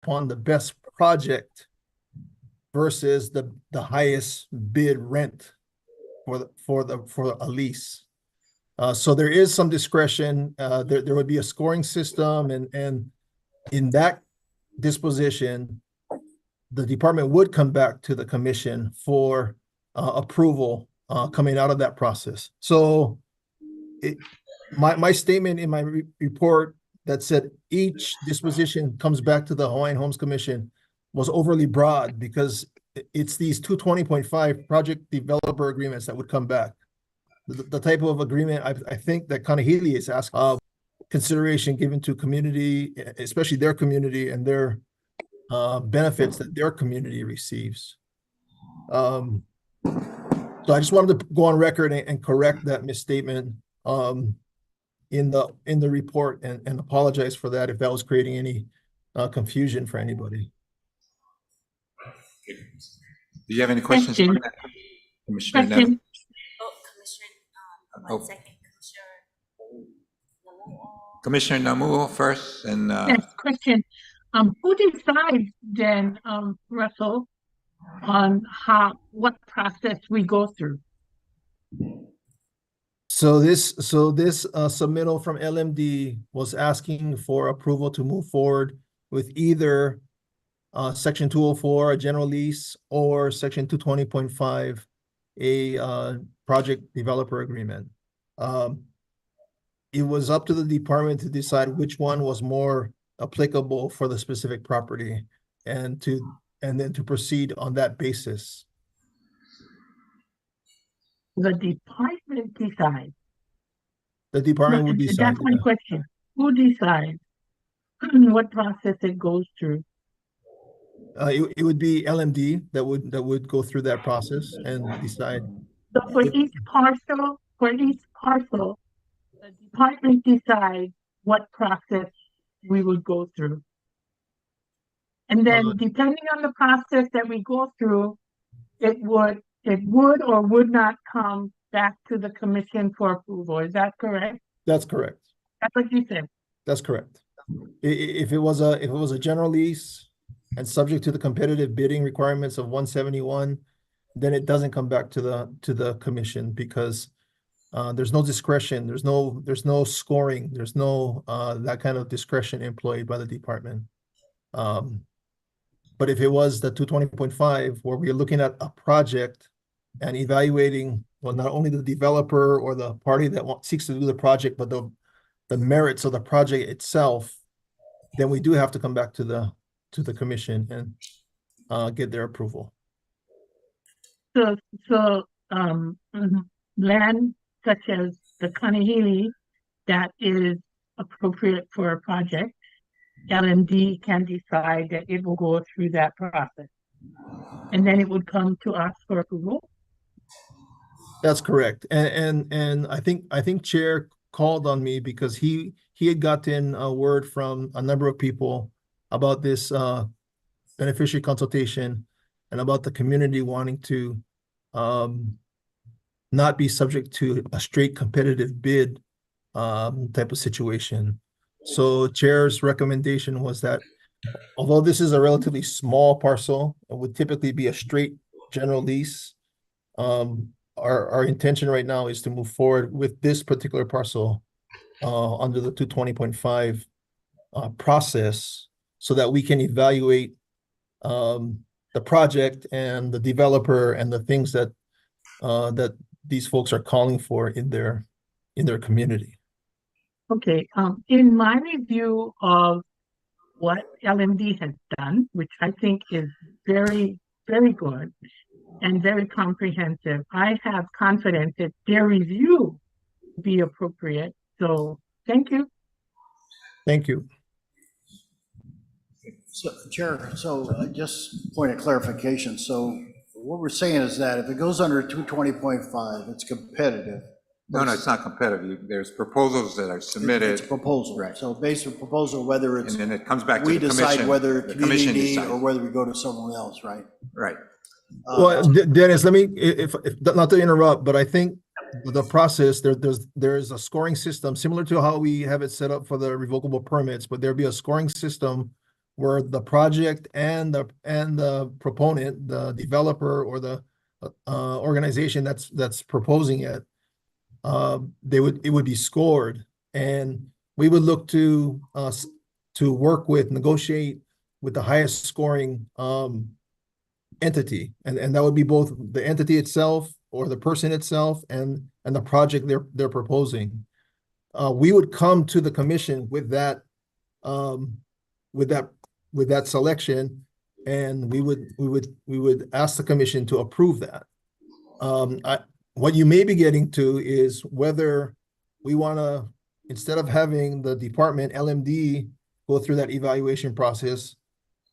upon the best project versus the highest bid rent for a lease. So there is some discretion. There would be a scoring system, and in that disposition, the department would come back to the commission for approval coming out of that process. So my statement in my report that said each disposition comes back to the Hawaiian Homes Commission was overly broad because it's these 220.5 project developer agreements that would come back. The type of agreement I think that Kanahili is asking consideration given to community, especially their community and their benefits that their community receives. So I just wanted to go on record and correct that misstatement in the report and apologize for that if that was creating any confusion for anybody. Do you have any questions? Commissioner Question. Oh. Commissioner Namuo first, and Yes, question. Who decides then, Russell, on what process we go through? So this submittal from LMD was asking for approval to move forward with either Section 204, a general lease, or Section 220.5, a project developer agreement. It was up to the department to decide which one was more applicable for the specific property and then to proceed on that basis. The department decides. The department would decide. That's my question. Who decides what process it goes through? It would be LMD that would go through that process and decide. So for each parcel, the department decides what process we would go through. And then depending on the process that we go through, it would or would not come back to the commission for approval. Is that correct? That's correct. That's what you said. That's correct. If it was a general lease and subject to the competitive bidding requirements of 171, then it doesn't come back to the commission because there's no discretion, there's no scoring, there's no that kind of discretion employed by the department. But if it was the 220.5, where we're looking at a project and evaluating, well, not only the developer or the party that seeks to do the project, but the merits of the project itself, then we do have to come back to the commission and get their approval. So land such as the Kanahili that is appropriate for a project, LMD can decide that it will go through that process, and then it would come to us for approval. That's correct, and I think Chair called on me because he had gotten a word from a number of people about this beneficiary consultation and about the community wanting to not be subject to a straight competitive bid type of situation. So Chair's recommendation was that although this is a relatively small parcel, it would typically be a straight general lease. Our intention right now is to move forward with this particular parcel under the 220.5 process so that we can evaluate the project and the developer and the things that these folks are calling for in their community. Okay, in my review of what LMD has done, which I think is very, very good and very comprehensive, I have confidence that their review will be appropriate. So thank you. Thank you. So, Chair, just point of clarification. So what we're saying is that if it goes under 220.5, it's competitive. no, it's not competitive. There's proposals that are submitted. It's a proposal. Right. So based on proposal, whether it's, And then it comes back to we the decide commission. whether The commission community decides. or whether we go to someone else, right? Right. Well, Dennis, let me, if not to interrupt, but I think the process, there's a scoring system similar to how we have it set up for the revocable permits, but there'll be a scoring system where the project and the proponent, the developer or the organization that's proposing it, it would be scored, and we would look to work with, negotiate with the highest scoring entity, and that would be both the entity itself or the person itself and the project they're proposing. We would come to the commission with that selection, and we would ask the commission to approve that. What you may be getting to is whether we want to, instead of having the department LMD go through that evaluation process,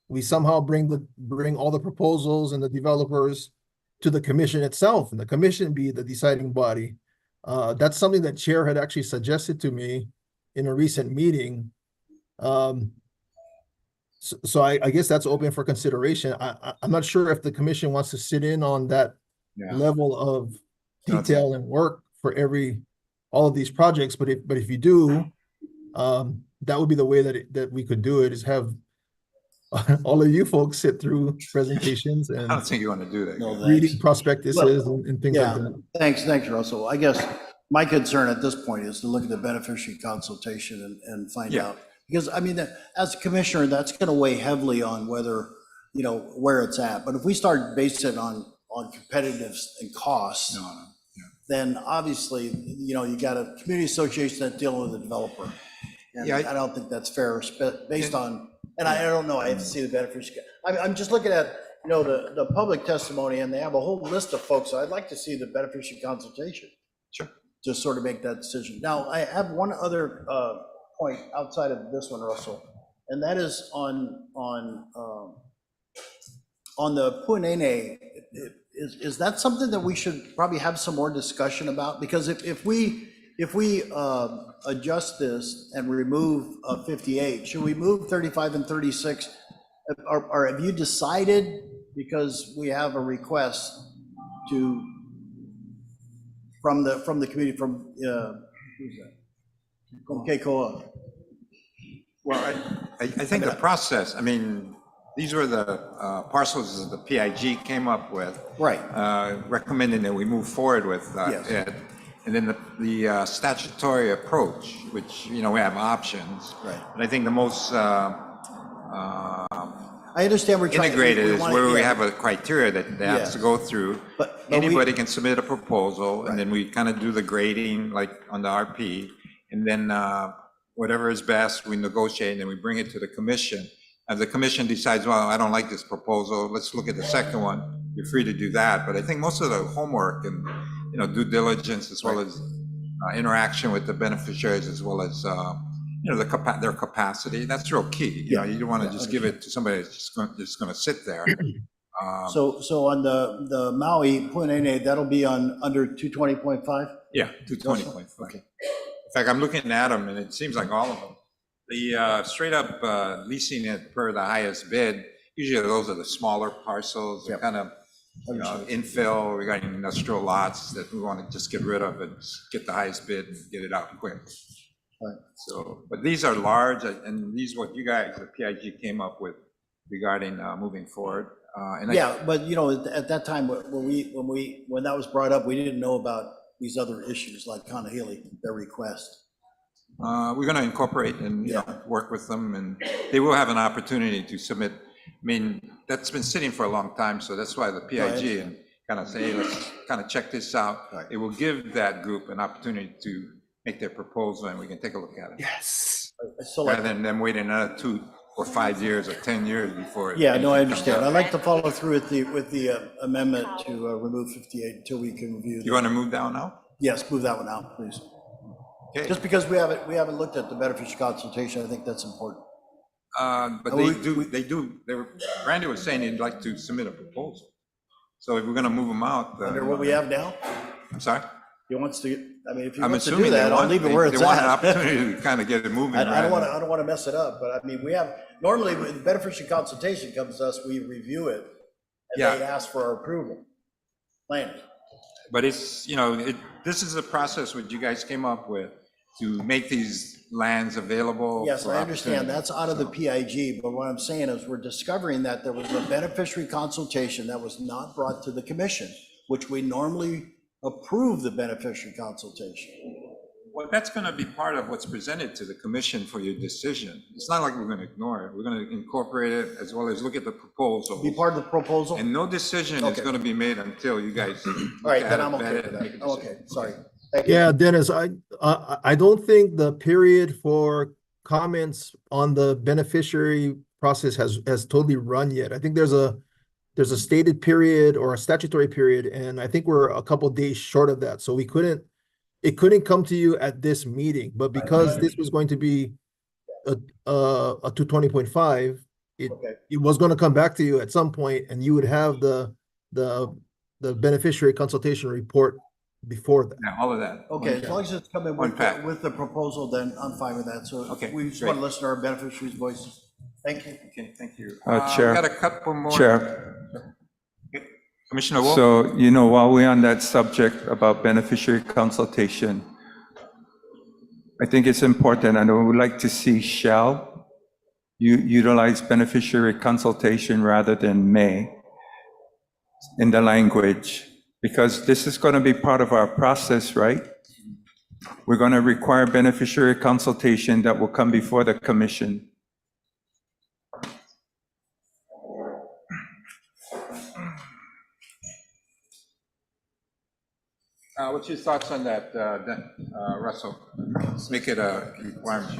we somehow bring all the proposals and the developers to the commission itself, and the commission be the deciding body. That's something that Chair had actually suggested to me in a recent meeting. So I guess that's open for consideration. I'm not sure if the commission wants to sit in on that level of detail and work for all of these projects, but if you do, that would be the way that we could do it, is have all of you folks sit through presentations I and don't think you want to do that. No, reading thanks. prospectuses and things like Yeah, that. thanks, Russell. I guess my concern at this point is to look at the beneficiary consultation and find Yeah. out. Because, I mean, as a commissioner, that's going to weigh heavily on whether, where it's at. But if we start basing it on competitiveness and costs, No, then obviously, you got a community association that's dealing with the developer. And Yeah, I don't think that's fair, based on, and I don't know, I have to see the beneficiary. I'm just looking at, the public testimony, and they have a whole list of folks. So I'd like to see the beneficiary consultation. Sure. To sort of make that decision. Now, I have one other point outside of this one, Russell, and that is on the Puanene. Is that something that we should probably have some more discussion about? Because if we adjust this and remove 58, should we move 35 and 36? Or have you decided, because we have a request from the community, from who's that? From KCOA? Well, I think the process, I mean, these were the parcels that the PIG came up with. Right. Recommending that we move forward with Yes. it. And then the statutory approach, which, we have options. Right. And I think the most I understand we're trying. integrated is wanna- where we yeah. have a criteria that they have to Yes. go through. But Anybody can submit a proposal, Right. and then we kind of do the grading, like on the RP. And then whatever is best, we negotiate, and then we bring it to the commission. If the commission decides, well, I don't like this proposal, let's look at the second one, you're free to do that. But I think most of the homework and, due diligence, as well as interaction with the beneficiaries, as well as, their capacity, that's real key. You don't want to just give it to somebody that's just going to sit there. So on the Maui Puanene, that'll be on under 220.5? Yeah, 220.5. Okay. In fact, I'm looking at them, and it seems like all of them. The straight up leasing it per the highest bid, usually those are the smaller parcels, they're Yep. kind of, infill regarding industrial lots that we want to just get rid of and just get the highest bid and get it out quick. Right. So, but these are large, and these what you guys, the PIG came up with regarding moving forward. Yeah, but at that time, when that was brought up, we didn't know about these other issues like Kanahili, their request. We're going to incorporate and work with them, and they will have an opportunity to submit. I mean, that's been sitting for a long time, so that's why the PIG and kind of say, hey, let's kind of check this out. Right. It will give that group an opportunity to make their proposal, and we can take a look at it. Yes. So like, Rather than them waiting another 2 or 5 years or 10 years before. yeah, no, I anything comes understand. up. I'd like to follow through with the amendment to remove 58 until we can review. You want to move down now? Yes, move that one out, please. Okay. Just because we haven't looked at the beneficiary consultation, I think that's important. But Randy was saying he'd like to submit a proposal. So if we're going to move them out. Under what we have now, I'm sorry? he wants to, I mean, if he I'm wants to assuming do they that, I'll want, leave it where it's they want an at. opportunity to kind of get it moving. I don't rather than- want to mess it up, but I mean, we have, normally when the beneficiary consultation comes to us, we review it and Yeah. they ask for our approval. Planning. But it's, this is a process which you guys came up with to make these lands available. Yes, for I understand. opportunity. That's out of the So- PIG, but what I'm saying is we're discovering that there was a beneficiary consultation that was not brought to the commission, which we normally approve the beneficiary consultation. Well, that's going to be part of what's presented to the commission for your decision. It's not like we're going to ignore it. We're going to incorporate it as well as look at the proposal. Be part of the proposal? And no decision is Okay. going to be made until you guys. All right, then I'm okay vet it, with and make that. a Oh, decision. okay, sorry. Thank you. Yeah, Dennis, I don't think the period for comments on the beneficiary process has totally run yet. I think there's a stated period or a statutory period, and I think we're a couple days short of that. So it couldn't come to you at this meeting, but because this was going to be a 220.5, Okay. it was going to come back to you at some point, and you would have the beneficiary consultation report before that. Yeah, all of that. Okay, as long as it's coming One pack. with the proposal, then I'm fine with that. So Okay, we just great. want to listen to our beneficiaries' voices. Thank you. Okay, thank you. Chair. We got a couple more. Chair. Commissioner Wolf? So, while we're on that subject about beneficiary consultation, I think it's important, and I would like to see shall utilize beneficiary consultation rather than may in the language, because this is going to be part of our process, right? We're going to require beneficiary consultation that will come before the commission. What's your thoughts on that, Russell? Make it a requirement.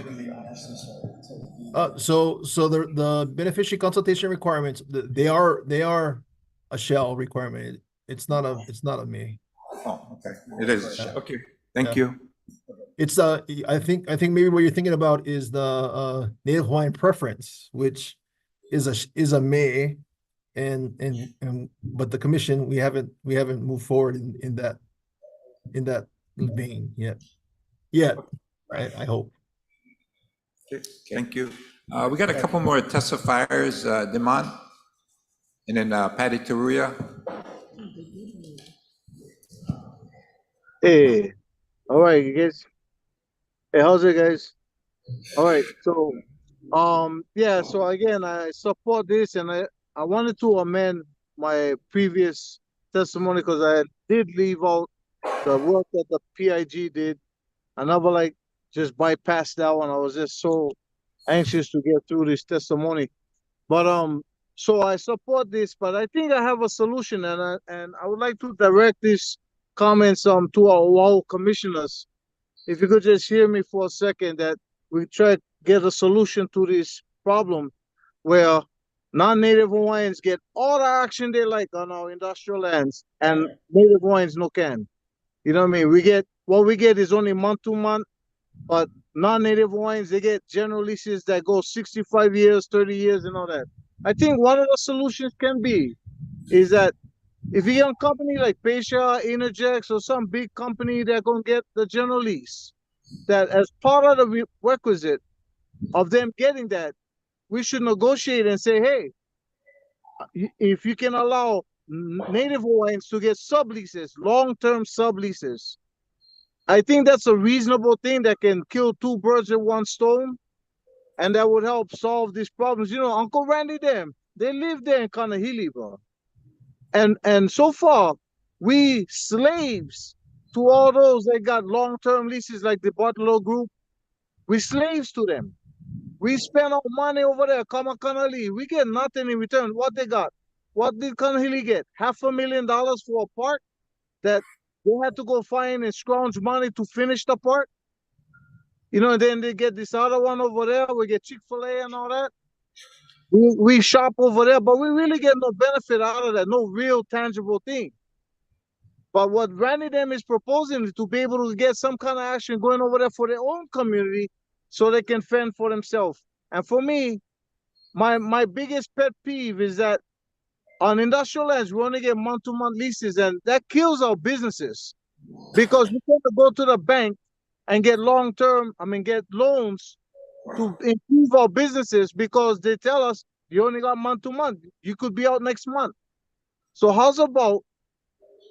So the beneficiary consultation requirements, they are a shall requirement. It's not a may. Oh, okay. It is. Okay, thank Yeah. you. It's I think maybe what you're thinking about is the Native Hawaiian preference, which is a may, and but the commission, we haven't moved forward in that vein yet. I hope. Okay, thank you. We got a couple more testifiers, Demond, and then Patty Teruya. Hey, all right, you guys. Hey, how's it, guys? All right, so, yeah, so again, I support this, and I wanted to amend my previous testimony because I did leave out the work that the PIG did. I never just bypassed that one. I was just so anxious to get through this testimony. But so I support this, but I think I have a solution, and I would like to direct this comments to our commissioners. If you could just hear me for a second, that we try to get a solution to this problem where non-native Hawaiians get all the action they like on our industrial lands, and native Hawaiians no can. You know what I mean? What we get is only month to month, but non-native Hawaiians, they get general leases that go 65 years, 30 years, and all that. I think one of the solutions can be is that if you get a company like Pasha, Interjex, or some big company that's going to get the general lease, that as part of the requisite of them getting that, we should negotiate and say, hey, if you can allow native Hawaiians to get subleases, long-term subleases, I think that's a reasonable thing that can kill two birds with one stone, and that would help solve these problems. Uncle Randy them, they live there in Kanahili, bro. And so far, we slaves to all those that got long-term leases like the Butler Group. We slaves to them. We spend our money over there, Kamakanali. We get nothing in return. What they got? What did Kanahili get? $500,000 for a park that they had to go find and scrounge money to finish the park? And then they get this other one over there. We get Chick-fil-A and all that. We shop over there, but we really get no benefit out of that, no real tangible thing. But what Randy them is proposing is to be able to get some kind of action going over there for their own community so they can fend for themselves. And for me, my biggest pet peeve is that on industrial lands, we only get month-to-month leases, and that kills our businesses because we tend to go to the bank and get get loans to improve our businesses because they tell us you only got month to month. You could be out next month. So how's about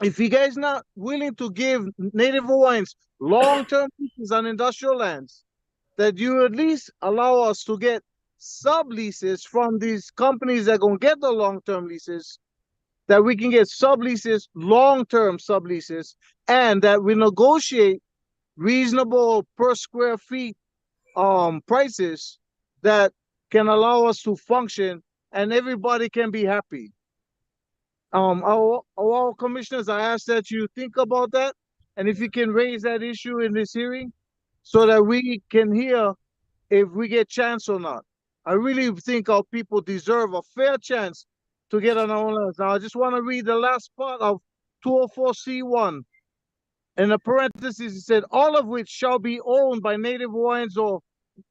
if you guys not willing to give native Hawaiians long-term leases on industrial lands, that you at least allow us to get subleases from these companies that gonna get the long-term leases, that we can get subleases, long-term subleases, and that we negotiate reasonable per square feet prices that can allow us to function and everybody can be happy. Our commissioners, I ask that you think about that, and if you can raise that issue in this hearing so that we can hear if we get chance or not. I really think our people deserve a fair chance to get on our own lands. Now, I just want to read the last part of 204C1. In the parentheses, it said, all of which shall be owned by Native Hawaiians or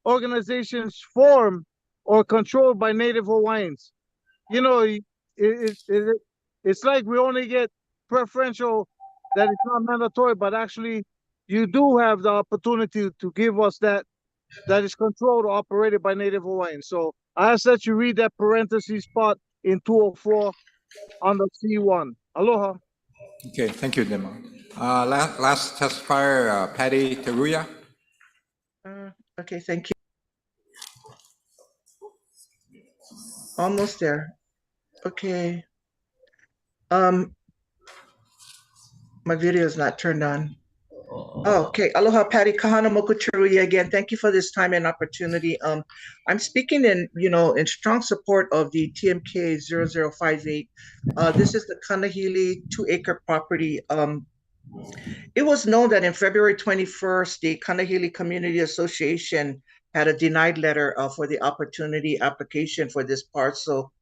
organizations formed or controlled by Native Hawaiians. You know, it's like we only get preferential, that it's not mandatory, but actually you do have the opportunity to give us that is controlled or operated by Native Hawaiians. So I ask that you read that parentheses part in 204 on the C1. Aloha. Okay, thank you, Demo. Last testifier, Patty Teruya. Okay, thank you. Almost there. Okay. My video is not turned on. Okay, aloha, Patty Kahana Mokuteruya again. Thank you for this time and opportunity. I'm speaking in strong support of the TMK 0058. This is the Kanahili 2-acre property. It was known that in February 21st, the Kanahili Community Association had a denied letter for the opportunity application for this parcel.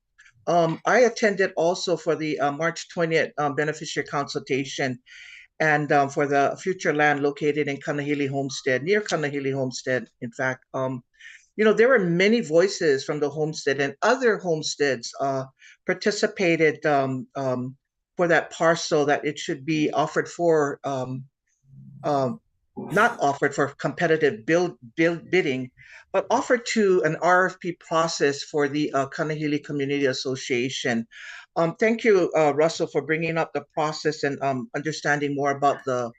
I attended also for the March 20th beneficiary consultation and for the future land located in Kanahili Homestead, near Kanahili Homestead, in fact. There were many voices from the homestead, and other homesteads participated for that parcel, that it should be offered for, not offered for competitive bidding, but offered to an RFP process for the Kanahili Community Association. Thank you, Russell, for bringing up the process and understanding more about the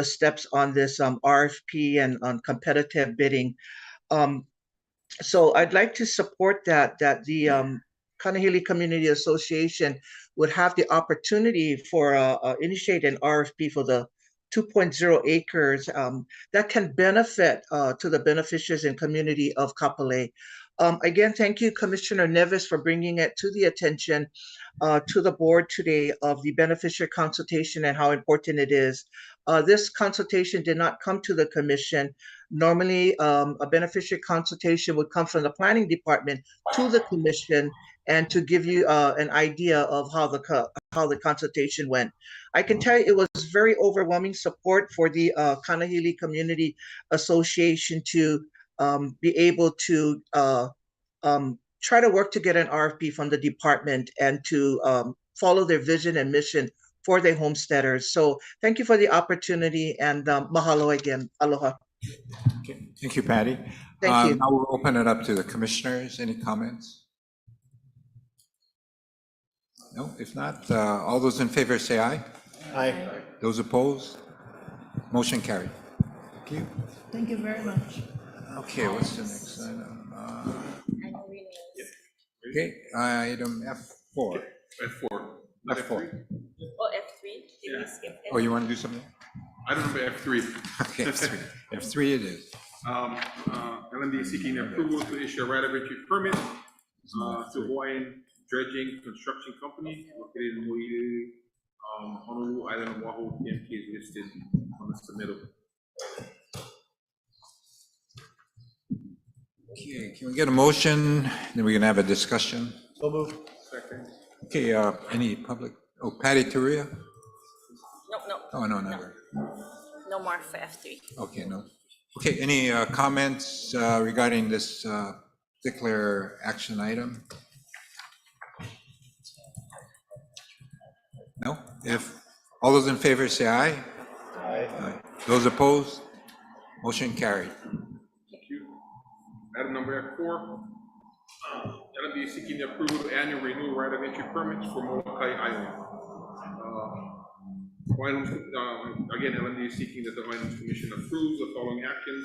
steps on this RFP and on competitive bidding. So I'd like to support that the Kanahili Community Association would have the opportunity for initiate an RFP for the 2.0 acres that can benefit to the beneficiaries and community of Kapolei. Again, thank you, Commissioner Nevis, for bringing it to the attention to the board today of the beneficiary consultation and how important it is. This consultation did not come to the commission. Normally, a beneficiary consultation would come from the planning department to the commission and to give you an idea of how the consultation went. I can tell you it was very overwhelming support for the Kanahili Community Association to be able to try to work to get an RFP from the department and to follow their vision and mission for their homesteaders. So thank you for the opportunity, and mahalo again. Aloha. Okay, thank you, Patty. Thank you. Now we'll open it up to the commissioners. Any comments? No, if not, all those in favor say aye. Aye. Those opposed? Motion carried. Thank you. Thank you very much. Okay, what's the next item? Okay, item F4. F4. Not F4. F3? Oh, F3, did we skip Oh, you want to do something? I don't know F3. Okay, F3. F3 it is. LMD seeking approval to issue a right of entry permit to Hawaiian Dredging Construction Company located in Honolulu Island of Oahu. TMK is listed on the submittal. Okay, can we get a motion? Then we're gonna have a discussion. So move. Second. Okay, any public? Oh, Patty Teruya? No, Oh, no, never. no more for F3. Okay, no. Okay, any comments regarding this particular action item? No? If all those in favor say aye. Aye. Those opposed? Motion carried. Thank you. Item number F4. LMD seeking the approval of annual renewal right of entry permits for Molokai Island. Hawaiian Homes, again, LMD is seeking that the Hawaiian Homes Commission approves the following actions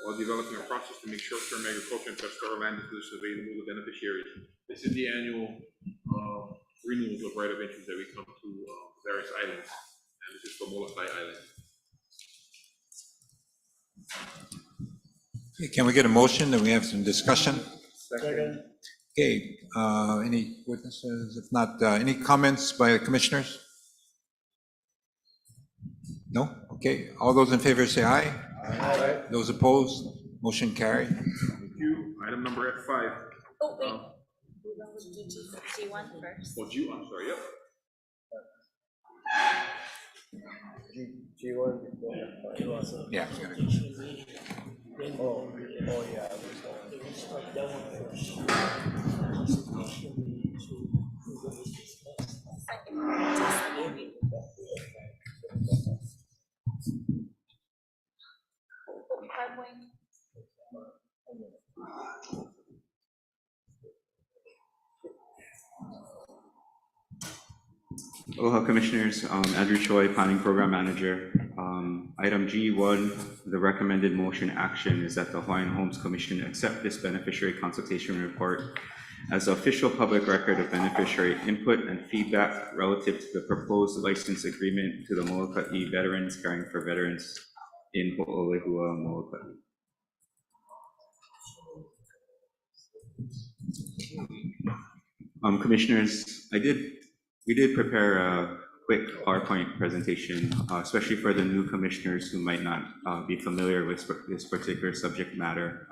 while developing a process to make short-term agriculture and pastoral land disposition available to beneficiaries. This is the annual renewals of right of entry that we come to various islands, and this is for Molokai Island. Okay, can we get a motion that we have some discussion? Second. Okay, any witnesses? If not, any comments by the commissioners? No? Okay, all those in favor say aye. Aye. Those opposed, motion carried. Thank you. Item number F5. Oh, wait. We're going to do G1 first. Oh, G, I'm sorry, yep. G1. Yeah. Oh, yeah. Aloha Commissioners, Andrew Choi, Planning Program Manager. Item G1, the recommended motion action is that the Hawaiian Homes Commission accept this beneficiary consultation report as the official public record of beneficiary input and feedback relative to the proposed license agreement to the Molokai Veterans Caring for Veterans in Ho'olehua, Molokai. Commissioners, we did prepare a quick PowerPoint presentation, especially for the new commissioners who might not be familiar with this particular subject matter.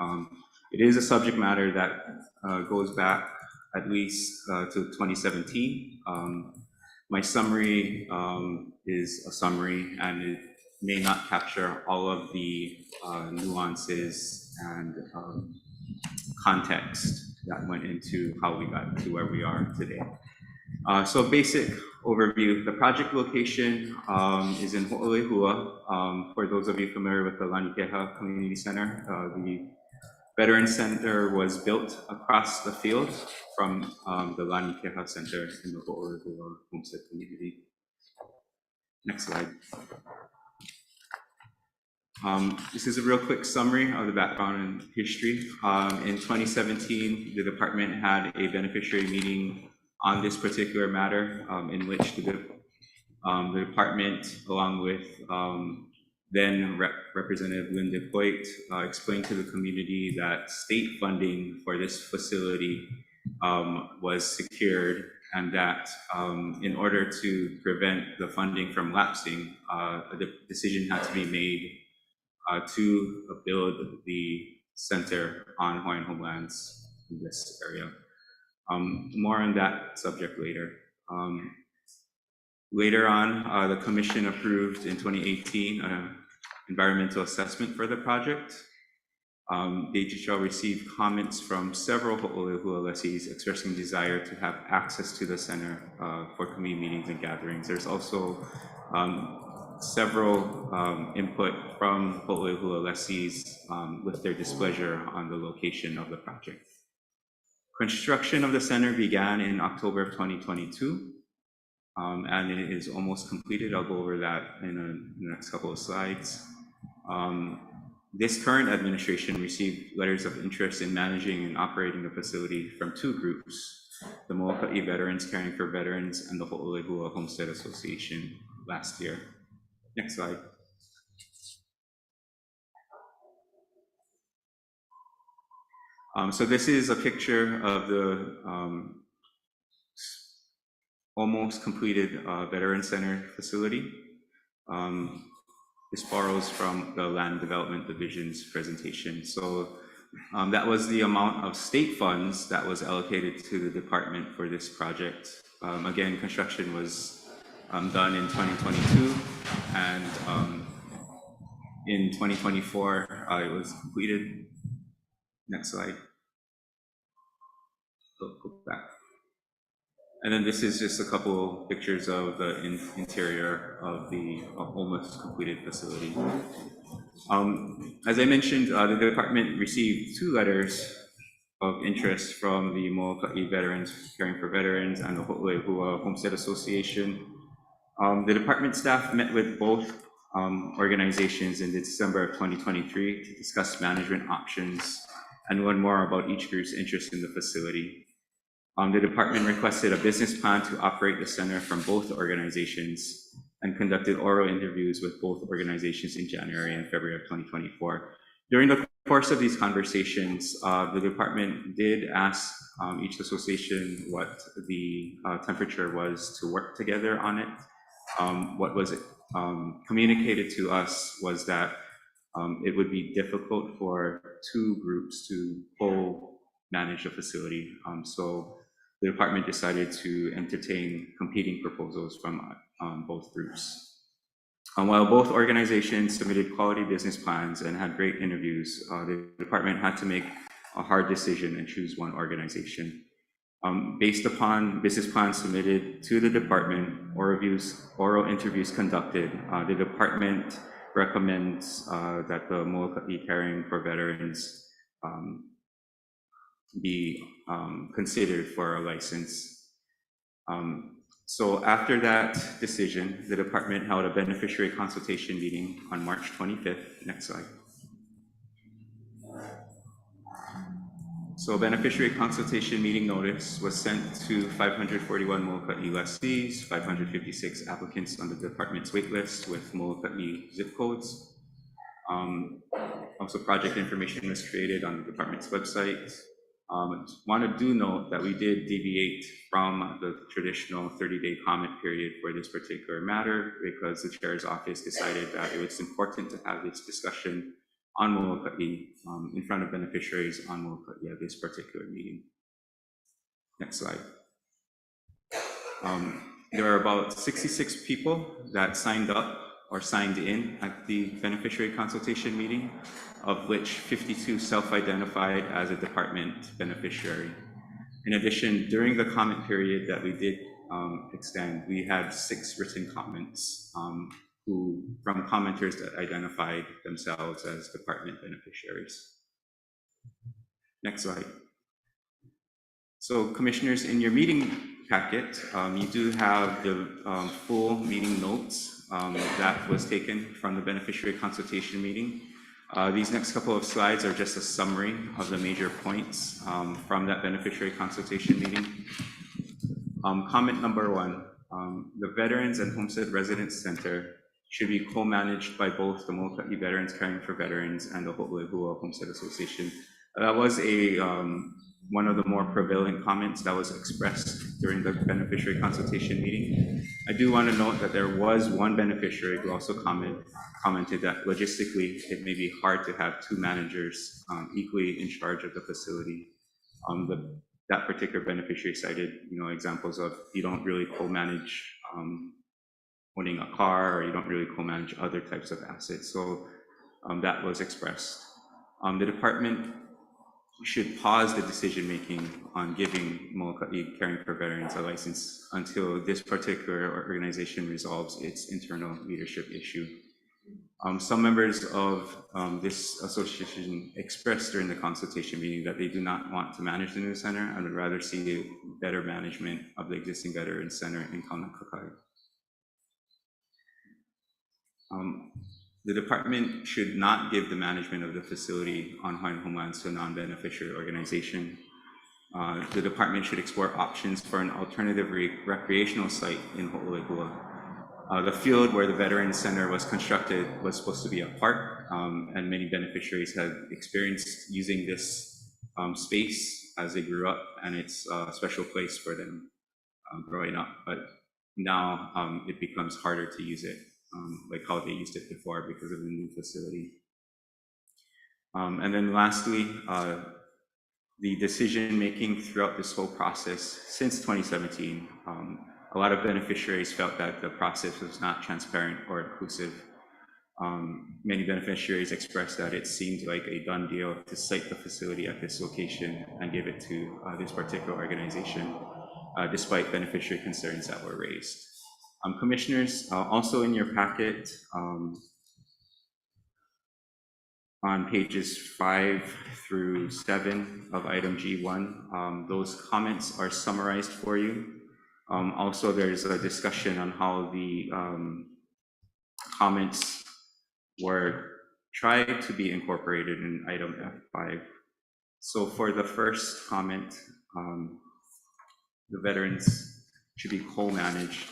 It is a subject matter that goes back at least to 2017. My summary is a summary, and it may not capture all of the nuances and context that went into how we got to where we are today. So basic overview, the project location is in Ho'olehua. For those of you familiar with the Lanikeha Community Center, the Veterans Center was built across the field from the Lanikeha Center in the Ho'olehua Homestead community. Next slide. This is a real quick summary of the background and history. In 2017, the department had a beneficiary meeting on this particular matter, in which the department, along with then Representative Linda Coit, explained to the community that state funding for this facility was secured, and that in order to prevent the funding from lapsing, the decision had to be made to build the center on Hawaiian homelands in this area. More on that subject later. Later on, the commission approved in 2018 an environmental assessment for the project. DHHL received comments from several Ho'olehua lessees expressing desire to have access to the center for community meetings and gatherings. There's also several input from Ho'olehua lessees with their displeasure on the location of the project. Construction of the center began in October of 2022, and it is almost completed. I'll go over that in the next couple of slides. This current administration received letters of interest in managing and operating the facility from two groups, the Molokai Veterans Caring for Veterans and the Ho'olehua Homestead Association last year. Next slide. So this is a picture of the almost completed Veteran Center facility. This borrows from the Land Development Division's presentation. So that was the amount of state funds that was allocated to the department for this project. Again, construction was done in 2022, and in 2024, it was completed. Next slide. Go back. And then this is just a couple pictures of the interior of the almost completed facility. As I mentioned, the department received two letters of interest from the Molokai Veterans Caring for Veterans and the Ho'olehua Homestead Association. The department staff met with both organizations in December of 2023 to discuss management options and learn more about each group's interest in the facility. The department requested a business plan to operate the center from both organizations and conducted oral interviews with both organizations in January and February of 2024. During the course of these conversations, the department did ask each association what the temperature was to work together on it. What was communicated to us was that it would be difficult for two groups to co-manage a facility. So the department decided to entertain competing proposals from both groups. While both organizations submitted quality business plans and had great interviews, the department had to make a hard decision and choose one organization. Based upon business plans submitted to the department, oral interviews conducted, the department recommends that the Molokai Caring for Veterans be considered for a license. So after that decision, the department held a beneficiary consultation meeting on March 25th. Next slide. So beneficiary consultation meeting notice was sent to 541 Molokai lessees, 556 applicants on the department's waitlist with Molokai zip codes. Also, project information was created on the department's website. Want to note that we did deviate from the traditional 30-day comment period for this particular matter because the chair's office decided that it was important to have this discussion on Molokai in front of beneficiaries on Molokai at this particular meeting. Next slide. There are about 66 people that signed up or signed in at the beneficiary consultation meeting, of which 52 self-identified as a department beneficiary. In addition, during the comment period that we did extend, we had 6 written comments from commenters that identified themselves as department beneficiaries. Next slide. So commissioners, in your meeting packet, you do have the full meeting notes that was taken from the beneficiary consultation meeting. These next couple of slides are just a summary of the major points from that beneficiary consultation meeting. Comment number 1, the Veterans and Homestead Residence Center should be co-managed by both the Molokai Veterans Caring for Veterans and the Ho'olehua Homestead Association. That was one of the more prevalent comments that was expressed during the beneficiary consultation meeting. I do want to note that there was one beneficiary who also commented that logistically it may be hard to have 2 managers equally in charge of the facility. That particular beneficiary cited, examples of you don't really co-manage owning a car, or you don't really co-manage other types of assets. So that was expressed. The department should pause the decision-making on giving Molokai Caring for Veterans a license until this particular organization resolves its internal leadership issue. Some members of this association expressed during the consultation meeting that they do not want to manage the new center and would rather see better management of the existing Veterans Center in Kaunakakai. The department should not give the management of the facility on Hawaiian homelands to a non-beneficiary organization. The department should explore options for an alternative recreational site in Ho'olehua. The field where the Veterans Center was constructed was supposed to be a park, and many beneficiaries had experienced using this space as they grew up, and it's a special place for them growing up. But now it becomes harder to use it. Like how they used it before because of the new facility. And then lastly, the decision-making throughout this whole process since 2017, a lot of beneficiaries felt that the process was not transparent or inclusive. Many beneficiaries expressed that it seemed like a done deal to site the facility at this location and give it to this particular organization, despite beneficiary concerns that were raised. Commissioners, also in your packet, on pages 5 through 7 of item G1, those comments are summarized for you. Also, there's a discussion on how the comments were tried to be incorporated in item F5. So for the first comment, the veterans should be co-managed.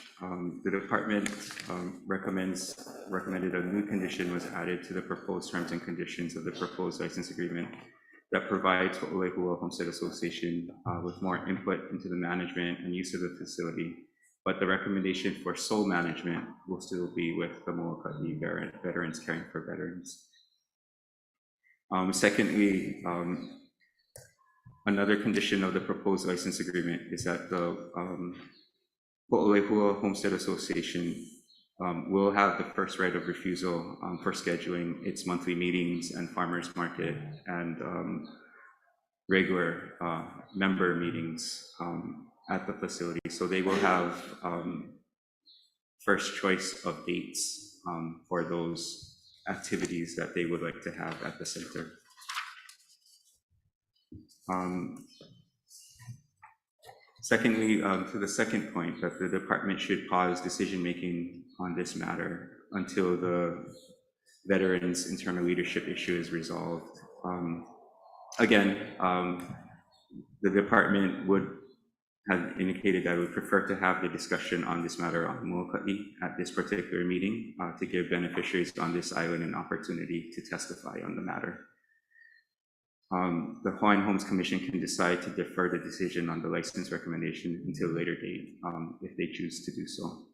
The department recommended a new condition was added to the proposed terms and conditions of the proposed license agreement that provides Ho'olehua Homestead Association with more input into the management and use of the facility. But the recommendation for sole management will still be with the Moloka'i Veterans Caring for Veterans. Secondly, another condition of the proposed license agreement is that the Ho'olehua Homestead Association will have the first right of refusal for scheduling its monthly meetings and farmers market and regular member meetings at the facility. So they will have first choice of dates for those activities that they would like to have at the center. Secondly, to the second point, that the department should pause decision-making on this matter until the veterans' internal leadership issue is resolved. Again, the department would have indicated that it would prefer to have the discussion on this matter on Moloka'i at this particular meeting to give beneficiaries on this island an opportunity to testify on the matter. The Hawaiian Homes Commission can decide to defer the decision on the license recommendation until a later date if they choose to do so.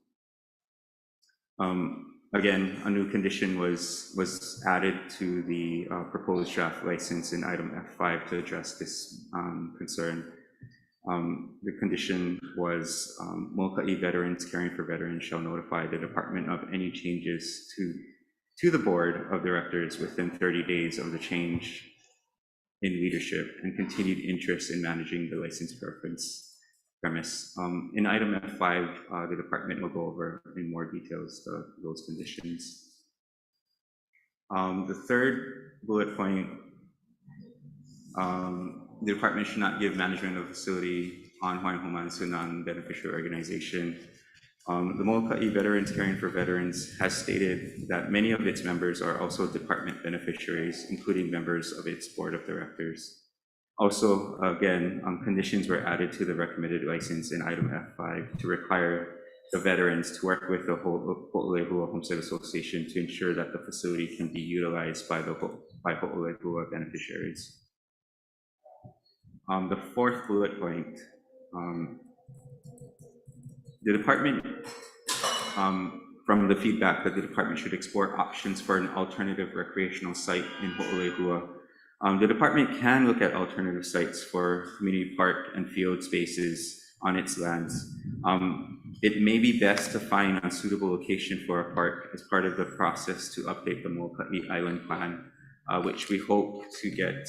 Again, a new condition was added to the proposed draft license in item F5 to address this concern. The condition was Moloka'i Veterans Caring for Veterans shall notify the department of any changes to the board of directors within 30 days of the change in leadership and continued interest in managing the license premise. In item F5, the department will go over in more details those conditions. The third bullet point, the department should not give management of facility on Hawaiian homelands to non-beneficial organization. The Moloka'i Veterans Caring for Veterans has stated that many of its members are also department beneficiaries, including members of its board of directors. Also, again, conditions were added to the recommended license in item F5 to require the veterans to work with the Ho'olehua Homestead Association to ensure that the facility can be utilized by Ho'olehua beneficiaries. The fourth bullet point, the department, from the feedback that the department should explore options for an alternative recreational site in Ho'olehua. The department can look at alternative sites for community park and field spaces on its lands. It may be best to find a suitable location for a park as part of the process to update the Moloka'i Island Plan, which we hope to get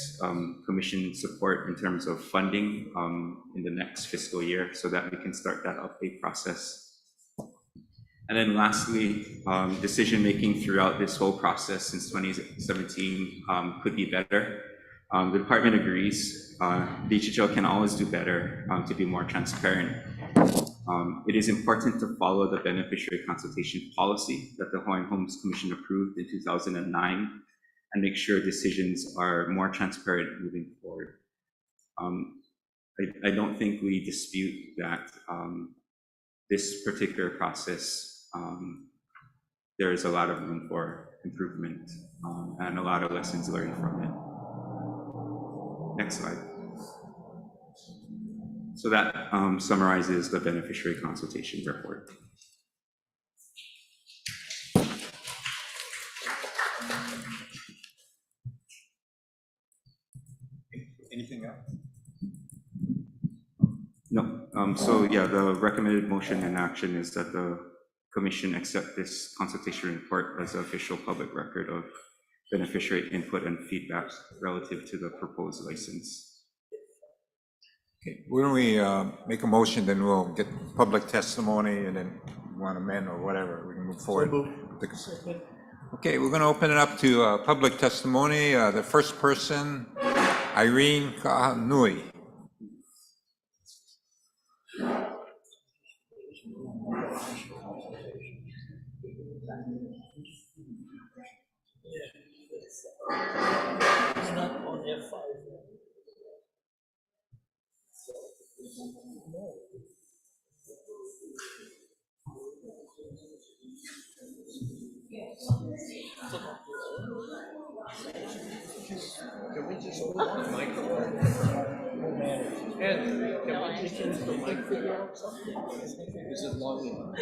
commission support in terms of funding in the next fiscal year so that we can start that update process. And then lastly, decision-making throughout this whole process since 2017 could be better. The department agrees. DHHL can always do better to be more transparent. It is important to follow the beneficiary consultation policy that the Hawaiian Homes Commission approved in 2009 and make sure decisions are more transparent moving forward. I don't think we dispute that this particular process, there is a lot of room for improvement and a lot of lessons learned from it. Next slide. So that summarizes the beneficiary consultation report. Anything else? No. So yeah, the recommended motion and action is that the commission accept this consultation report as an official public record of beneficiary input and feedback relative to the proposed license. Okay, when we make a motion, then we'll get public testimony, and then want to amend or whatever, we can move forward. Okay, we're going to open it up to public testimony. The first person, Irene Kahanui. Can we just move on the microphone? And can we just use the mic figure out something? Is it long enough?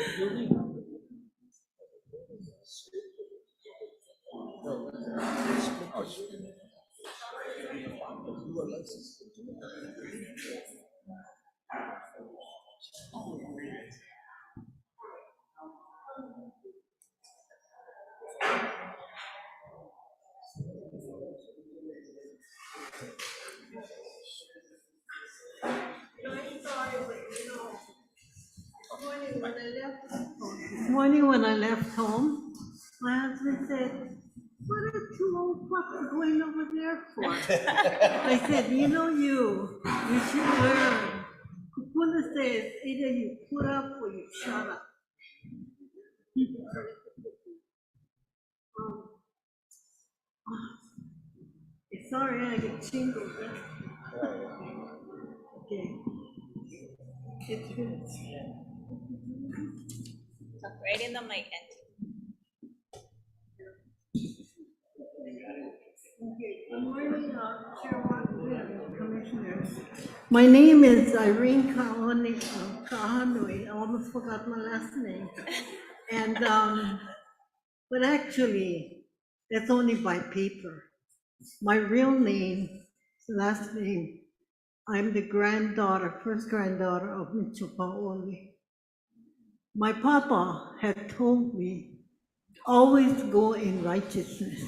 This morning when I left home, my husband said, "What are two old fucks going over there for?" I said, you should learn. Kupuna says, either you put up or you shut up. Sorry, I get shingles. Okay. It's good. Talk right in the mic, Auntie. Good morning, Chairman, Commissioners. My name is Irene Kahanui. I almost forgot my last name. And, but actually, that's only by paper. My real name, last name, I'm the first granddaughter of Michopaoli. My papa had told me, always go in righteousness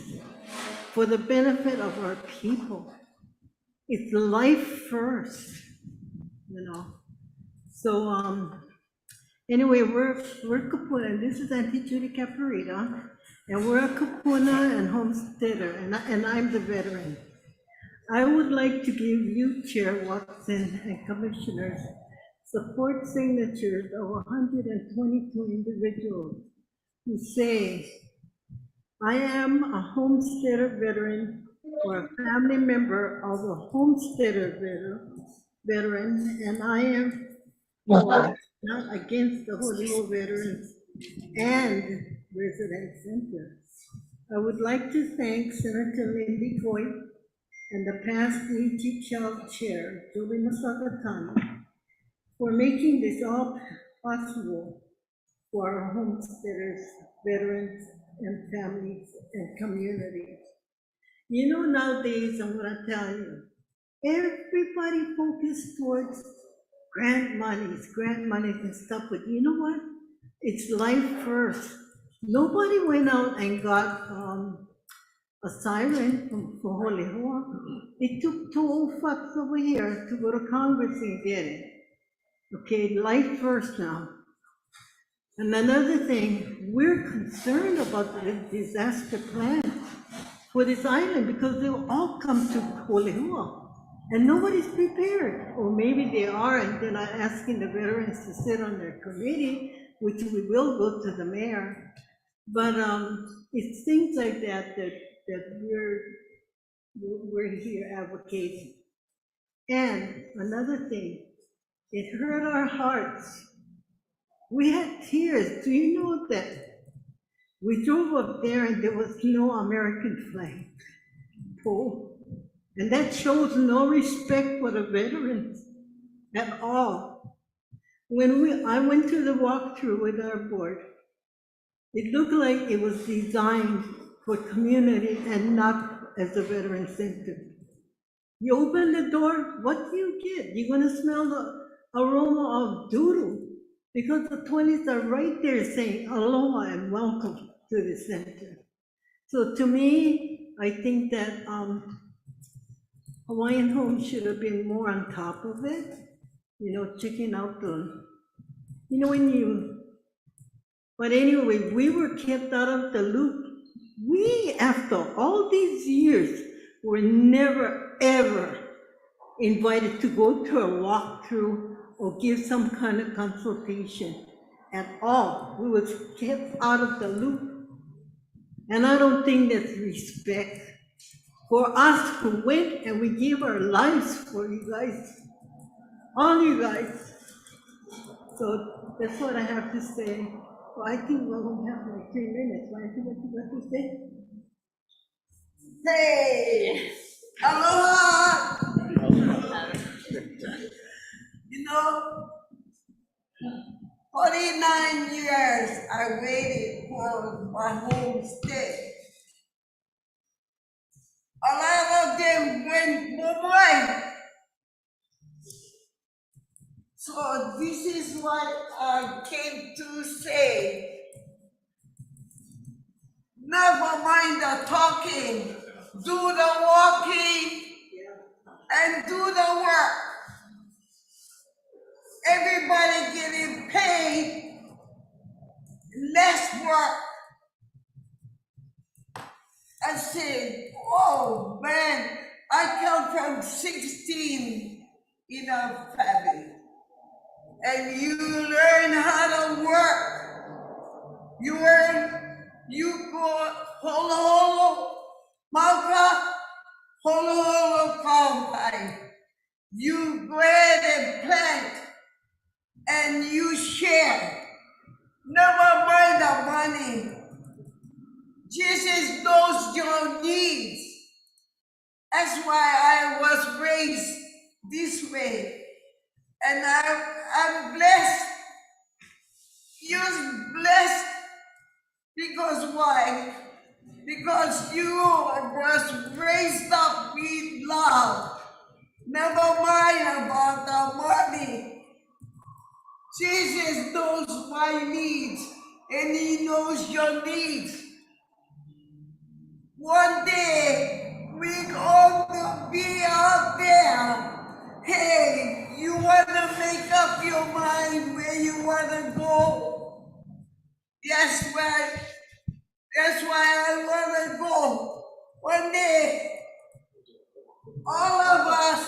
for the benefit of our people. It's life first, So anyway, we're Kapuna, and this is Auntie Judy Caparita, and we're a Kapuna and homesteader, and I'm the veteran. I would like to give you, Chair Watson and Commissioners, support signatures of 122 individuals who say, I am a homesteader veteran or a family member of a homesteader veteran, and I am not against the Holyoke Veterans and Resident Center. I would like to thank Senator Lindy Coy and the past DT Child Chair, Julie Masagatani, for making this all possible for our homesteaders, veterans, and families and communities. Nowadays, I'm gonna tell you, everybody focused towards grant monies and stuff, but you know what? It's life first. Nobody went out and got a siren for Holy Hoa. It took two old fucks over here to go to Congress and get it. Okay, life first now. And another thing, we're concerned about the disaster plan for this island because they'll all come to Holehua and nobody's prepared. Or maybe they are and they're not asking the veterans to sit on their committee, which we will go to the mayor. But it's things like that we're here advocating. And another thing, it hurt our hearts. We had tears. Do you know that we drove up there and there was no American flag pole? And that shows no respect for the veterans at all. When I went to the walkthrough with our board, it looked like it was designed for community and not as a veteran center. You open the door, what do you get? You're gonna smell the aroma of doodle because the 20s are right there saying aloha and welcome to the center. So to me, I think that Hawaiian Home should have been more on top of it, checking out but anyway, we were kept out of the loop. We, after all these years, were never, ever invited to go to a walkthrough or give some kind of consultation. at all. We was kept out of the loop. And I don't think that's respect for us who went and we give our lives for you guys, all you guys. So that's what I have to say. Well, I think we're gonna have like 3 minutes. Why do what you got to say? Hey, aloha. You know, 49 years I waited for my homestead. A lot of them went away. So this is what I came to say. Never mind the talking, do the walking and do the work. Everybody getting paid, less work. I said, oh man, I come from 16 in a family. And you learn how to work. You go holo holo, mauka, holo holo combine. You grade and plant, and you share. Never mind the money. Jesus knows your needs. That's why I was raised this way. And I'm blessed. You're blessed because why? Because you was raised up with love. Never mind about the money. Jesus knows my needs and he knows your needs. One day we're going to be out there. Hey, you want to make up your mind where you want to go? That's right. That's why I want to go. One day, all of us,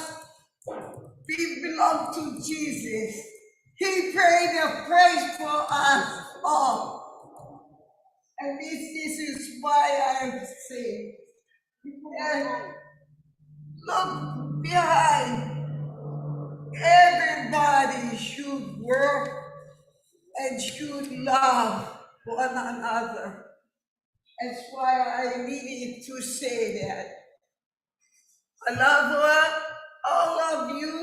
we belong to Jesus. He paid the price for us all. And this is why I'm saying, and look behind. Everybody should work and should love one another. That's why I needed to say that. I love all of you.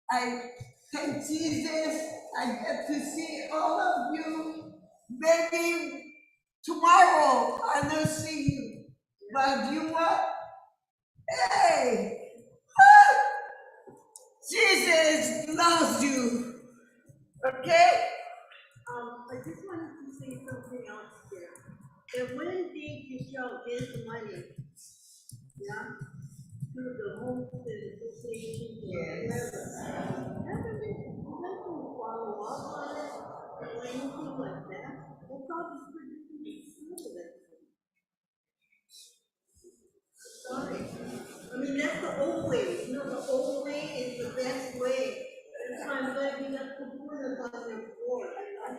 I thank Jesus. I get to see all of you. Maybe tomorrow I will see you. But you what? Hey! Jesus loves you. Okay? I just wanted to say something else here. And when did you shall get the money? Yeah? Through the Homestead Association or whatever. Haven't been follow up on it or anything like that? We'll probably pretty smooth it. Sorry. I mean, that's the old way. You know, the old way is the best way. That's why I'm glad you got the corners on your board, you know?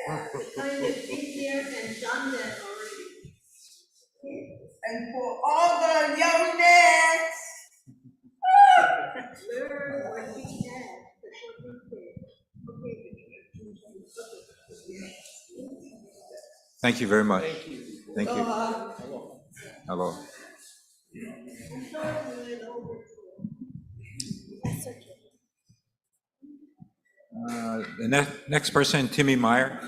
Yeah. Kind of been there and done that already. Okay. And for all the young men, learn what we have. That's what we say. Okay. Thank you very much. Thank you. Hello. The next person, Timmy Meyer.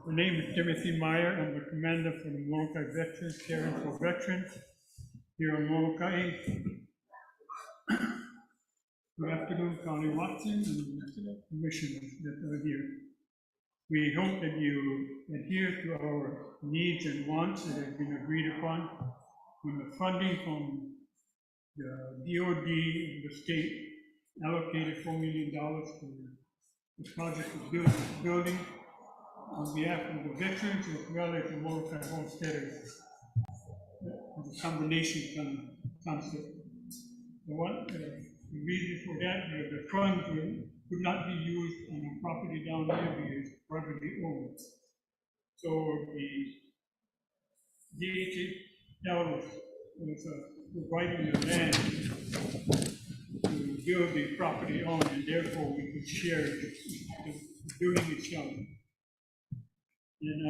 My name is Timothy Meyer. I'm the commander for the Molokai Veterans, caring for veterans here in Molokai. Good afternoon, Connie Watson and commissioners that are here. We hope that you adhere to our needs and wants that have been agreed upon when the funding from the DOD and the state allocated $4 million for the project of building. on behalf of the veterans as well as the Molokai homesteaders. The combination concept. The reason for that is the funds could not be used on a property down there because it's privately owned. So the DHL was providing the land to build the property on, and therefore we could share the building itself. And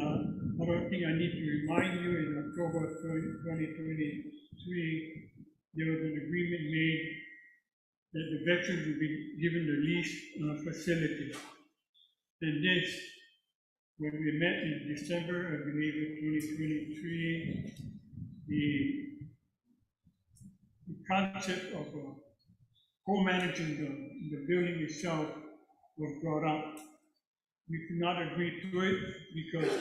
another thing I need to remind you, in October 2023, there was an agreement made that the veterans would be given the lease on a facility. And this, when we met in December, I believe, of 2023, the concept of co-managing the building itself was brought up. We could not agree to it because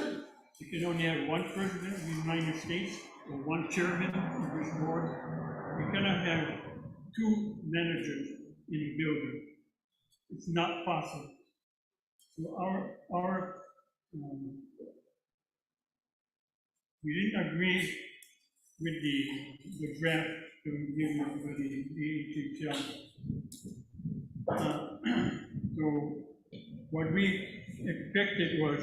you can only have one president of the United States or one chairman of this board. You cannot have two managers in a building. It's not possible. So we didn't agree with the draft that was given by the HHL. So what we expected was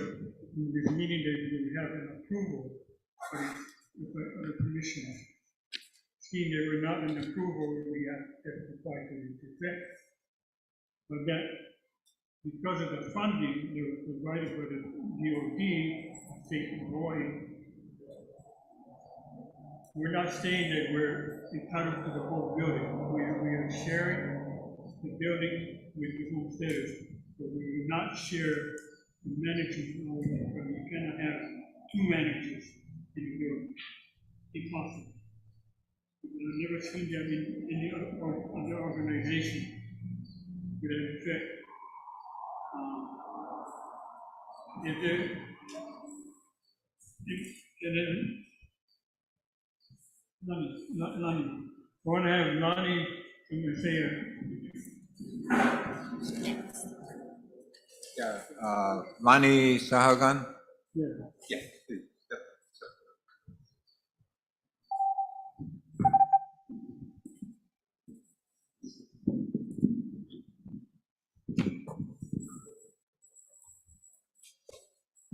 in this meeting that we would have an approval for the commissioners. Seeing there were not an approval, we have to testify to its effect. But that because of the funding that was provided by the DOD, state of Hawaii, we're not saying that we're entitled to the whole building. We are sharing the building with the homesteaders, but we will not share the management of it, because we cannot have two managers in the building. Impossible. I've never seen that in any other organization with that effect. And then Lonnie. I want to have Lonnie, I'm going to say Lani Sahagan? yeah. Yeah, please.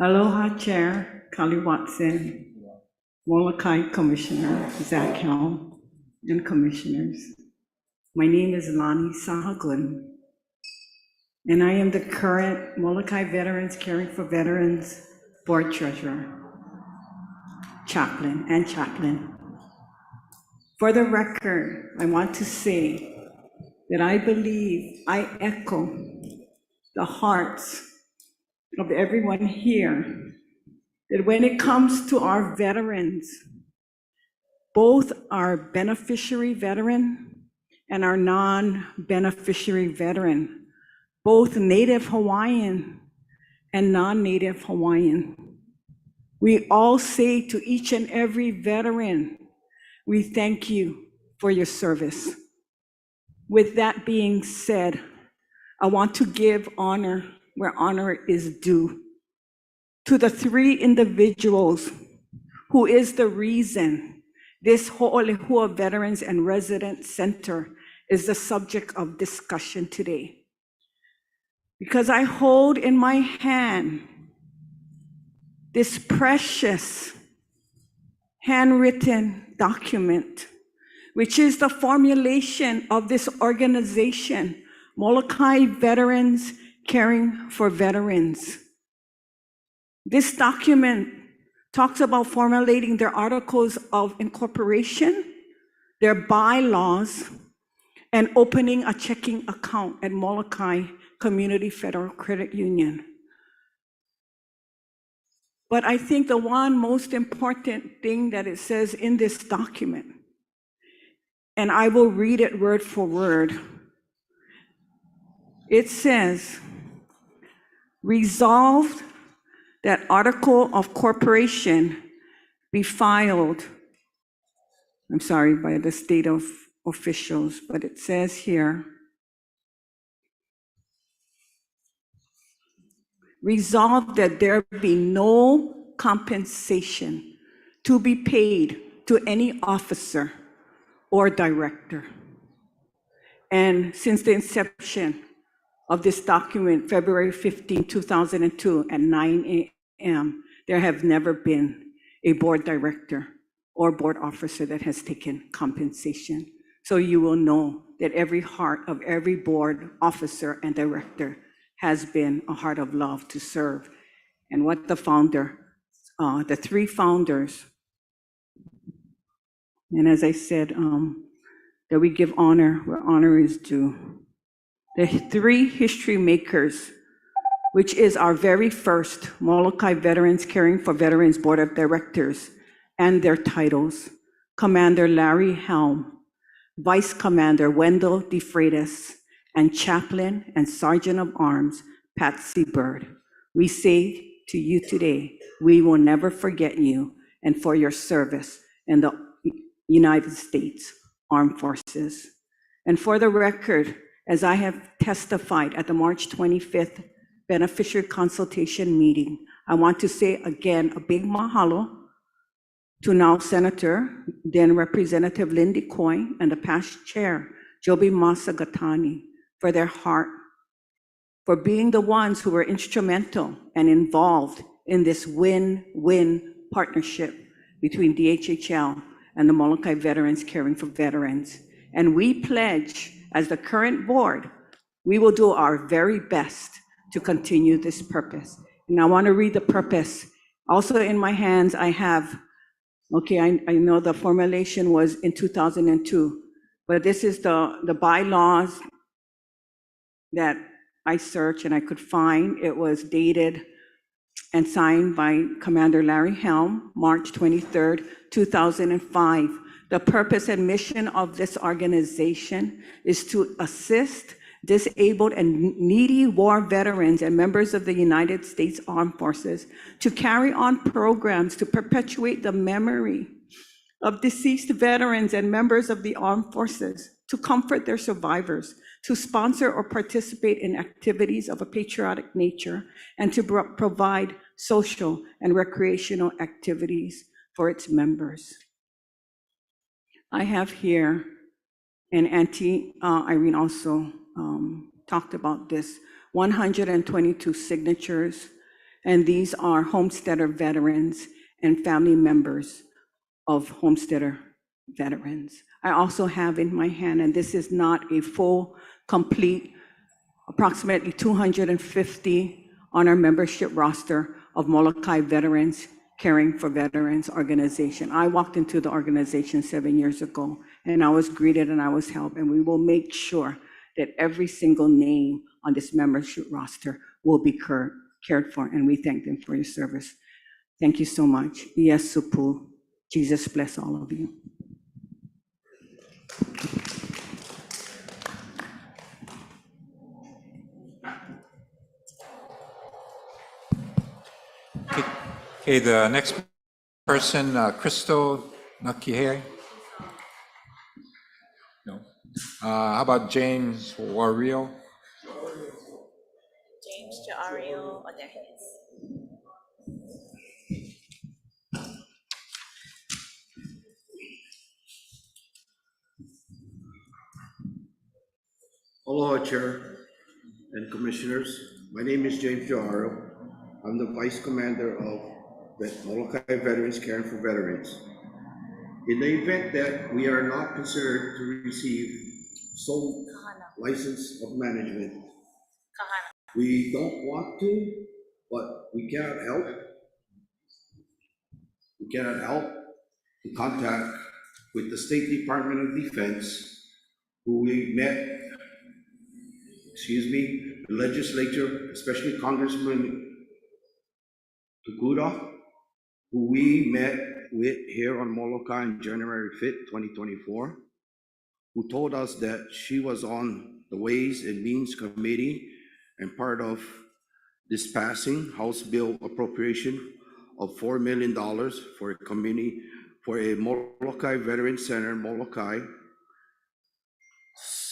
Aloha Chair Kali Watson, Molokai Commissioner Zach Helm, and Commissioners. My name is Lani Sahagun, and I am the current Molokai Veterans Caring for Veterans Board Treasurer, Chaplain. For the record, I want to say that I believe I echo the hearts of everyone here, that when it comes to our veterans, both our beneficiary veteran and our non-beneficiary veteran, both Native Hawaiian and non-Native Hawaiian, we all say to each and every veteran, we thank you for your service. With that being said, I want to give honor where honor is due to the three individuals who is the reason this Ho'olehua Veterans and Residence Center is the subject of discussion today. Because I hold in my hand this precious handwritten document, which is the formulation of this organization, Molokai Veterans Caring for Veterans. This document talks about formulating their articles of incorporation, their bylaws, and opening a checking account at Molokai Community Federal Credit Union. But I think the one most important thing that it says in this document, and I will read it word for word, it says, resolved that article of corporation be filed, I'm sorry, by the state of officials, but it says here, Resolved that there be no compensation to be paid to any officer or director. And since the inception of this document, February 15, 2002, at 9 a.m., there have never been a board director or board officer that has taken compensation. So you will know that every heart of every board officer and director has been a heart of love to serve. And what the founder, the three founders, and as I said, that we give honor where honor is due. The three history makers, which is our very first Molokai Veterans Caring for Veterans Board of Directors, and their titles: Commander Larry Helm, Vice Commander Wendell DeFreitas, and Chaplain and Sergeant of Arms Patsy Bird. We say to you today, we will never forget you and for your service in the United States Armed Forces. And for the record, as I have testified at the March 25th beneficiary consultation meeting, I want to say again a big mahalo to now Senator, then Representative Lindy Coy, and the past chair, Joby Masagatani, for their heart, for being the ones who were instrumental and involved in this win-win partnership between DHHL and the Molokai Veterans Caring for Veterans. And we pledge, as the current board, we will do our very best to continue this purpose. And I want to read the purpose. Also in my hands, I have, okay, I know the formulation was in 2002, but this is the bylaws that I searched and I could find. It was dated and signed by Commander Larry Helm, March 23rd, 2005. The purpose and mission of this organization is to assist disabled and needy war veterans and members of the United States Armed Forces to carry on programs to perpetuate the memory of deceased veterans and members of the armed forces, to comfort their survivors, to sponsor or participate in activities of a patriotic nature, and to provide social and recreational activities for its members. I have here, and Auntie Irene also talked about this, 122 signatures, and these are homesteader veterans and family members of homesteader veterans. I also have in my hand, and this is not a full, complete, approximately 250 on our membership roster of Molokai Veterans Caring for Veterans organization. I walked into the organization 7 years ago, and I was greeted and I was helped, and we will make sure that every single name on this membership roster will be cared for, and we thank them for your service. Thank you so much. Yes, Supu. Jesus bless all of you. Okay, the next person, Crystal Nakihe. No. How about James Wario? James Joario, oh, there he is. Aloha, Chair and Commissioners. My name is James Joaro. I'm the Vice Commander of Molokai Veterans Caring for Veterans. In the event that we are not considered to receive sole license of management, we don't want to, but we cannot help. We cannot help to contact with the State Department of Defense, who we met, the legislature, especially Congressman Tukuda, who we met with here on Molokai on January 5th, 2024, who told us that she was on the Ways and Means Committee and part of this passing House Bill appropriation of $4 million for a community, for a Molokai Veteran Center, Molokai.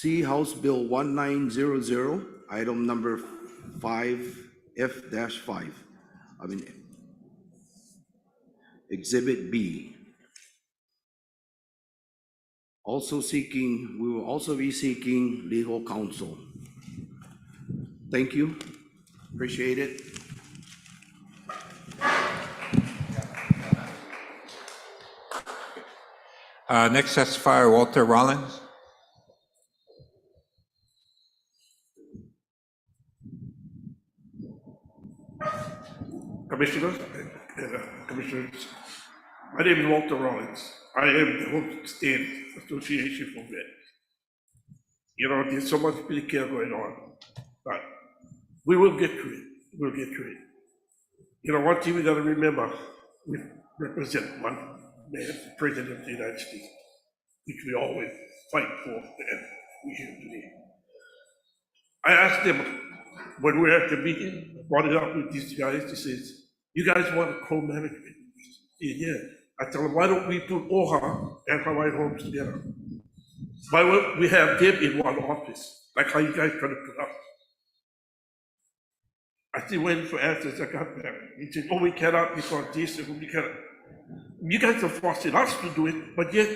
See House Bill 1900, item number 5 F-5. I mean, Exhibit B. We will also be seeking legal counsel. Thank you. Appreciate it. Next testifier, Walter Rollins. Commissioners, Commissioners, my name is Walter Rollins. I am the Homestead Association for Vets. You know, there's so much care going on, but we will get through it. We'll get through it. You know, one thing we got to remember, we represent one man, the President of the United States, which we always fight for, and we here today. I asked them when we were at the meeting, brought it up with these guys, he says, you guys want a co-management? Yeah. I tell them, why don't we put OHA and Hawaiian Homes together? Why don't we have them in one office, like how you guys try to put us? I still waiting for answers. I got there. He said, oh, we cannot because this and we cannot. You guys are forcing us to do it, but yet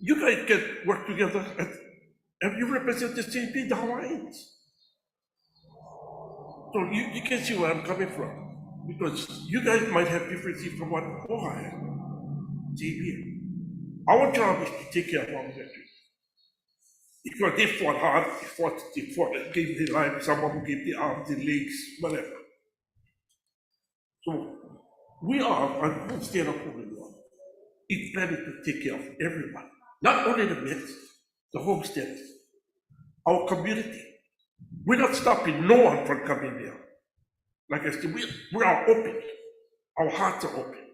you guys can work together and you represent the same thing, the Hawaiians. So you can see where I'm coming from. Because you guys might have differences from what OHA has. See, our job is to take care of our veterans. Because they fought hard, they gave their life, some of them gave their arms, their legs, whatever. So we are, on one stand up for the law, it's planning to take care of everyone. Not only the vets, the homesteaders, our community. We're not stopping no one from coming there. Like I said, we are open. Our hearts are open.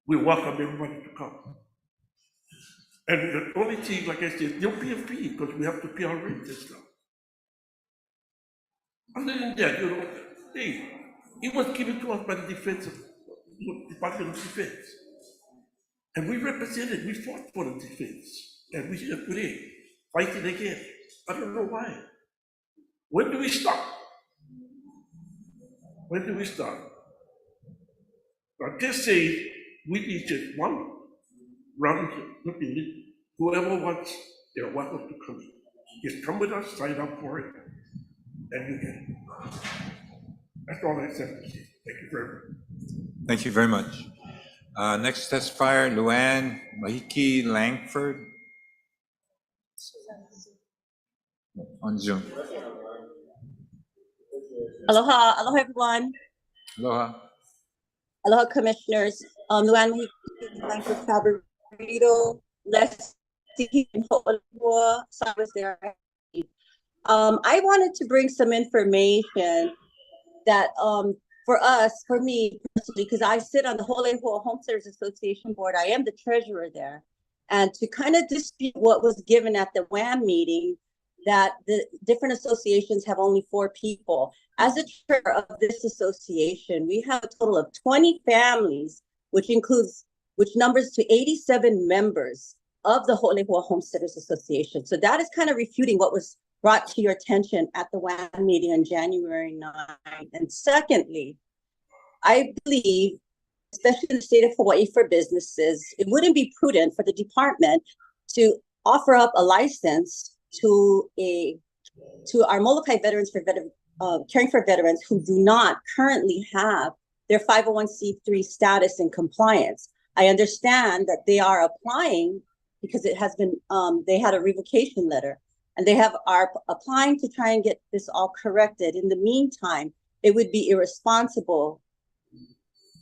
We welcome everybody to come. And the only thing, like I said, there'll be a fee because we have to pay our rent and stuff. Other than that, you know, hey, it was given to us by the Department of Defense. And we represented, we fought for the defense. And we here today, fighting again. I don't know why. When do we stop? When do we start? I just say we need just one round. Whoever wants, they're welcome to come in. Just come with us, sign up for it, and you get it. That's all I have to say. Thank you very much. Thank you very much. Next testifier, Luann Mahiki Langford. On Zoom. Aloha, aloha everyone. Aloha. Aloha commissioners. Luann Mahiki Langford Favorito, Lexi and Ho'olua, so I was there. I wanted to bring some information that for me personally, because I sit on the Hawaiian Homesteaders Association board, I am the treasurer there, and to kind of dispute what was given at the WAM meeting, that the different associations have only 4 people. As a chair of this association, we have a total of 20 families, which numbers to 87 members of the Hawaiian Homesteaders Association. So that is kind of refuting what was brought to your attention at the WAM meeting on January 9th. And secondly, I believe, especially in the state of Hawaii for businesses, it wouldn't be prudent for the department to offer up a license to our Molokai veterans for caring for veterans who do not currently have their 501c3 status and compliance. I understand that they are applying because it has been they had a revocation letter, and they are applying to try and get this all corrected. In the meantime, it would be irresponsible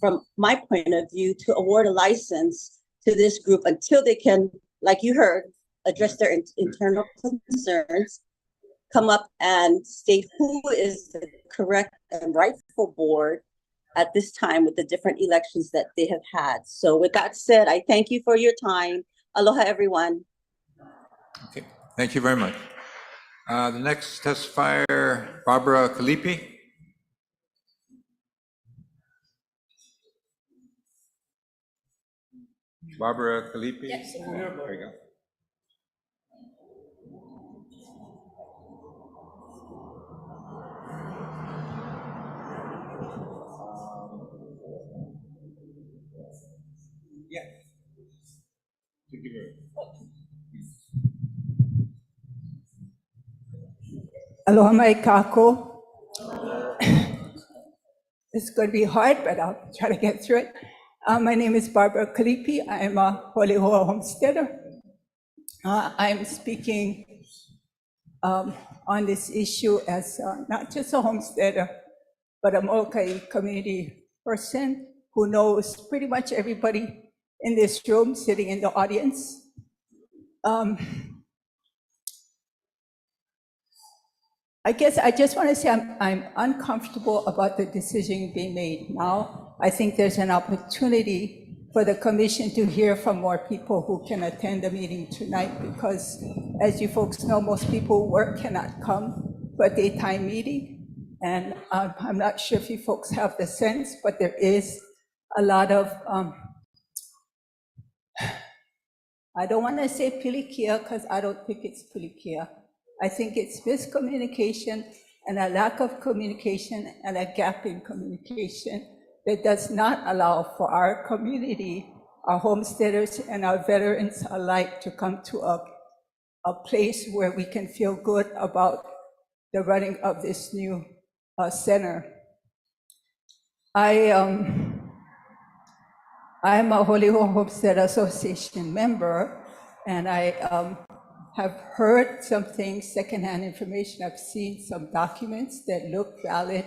from my point of view to award a license to this group until they can, like you heard, address their internal concerns, come up and state who is the correct and rightful board at this time with the different elections that they have had. So with that said, I thank you for your time. Aloha, everyone. Okay, thank you very much. The next testifier, Barbara Kalipi. Barbara Kalipi. Yes. There you go. Aloha mai kako. It's going to be hard, but I'll try to get through it. My name is Barbara Kalipi. I'm a Holihoa homesteader. I'm speaking on this issue as not just a homesteader, but a Molokai community person who knows pretty much everybody in this room sitting in the audience. I guess I just want to say I'm uncomfortable about the decision being made now. I think there's an opportunity for the commission to hear from more people who can attend the meeting tonight, because as you folks know, most people who work cannot come for a daytime meeting. And I'm not sure if you folks have the sense, but there is a lot of, I don't want to say pilikia because I don't think it's pilikia. I think it's miscommunication and a lack of communication and a gap in communication that does not allow for our community, our homesteaders and our veterans alike to come to a place where we can feel good about the running of this new center. I'm a Holihoa Homestead Association member, and I have heard some things, secondhand information. I've seen some documents that look valid,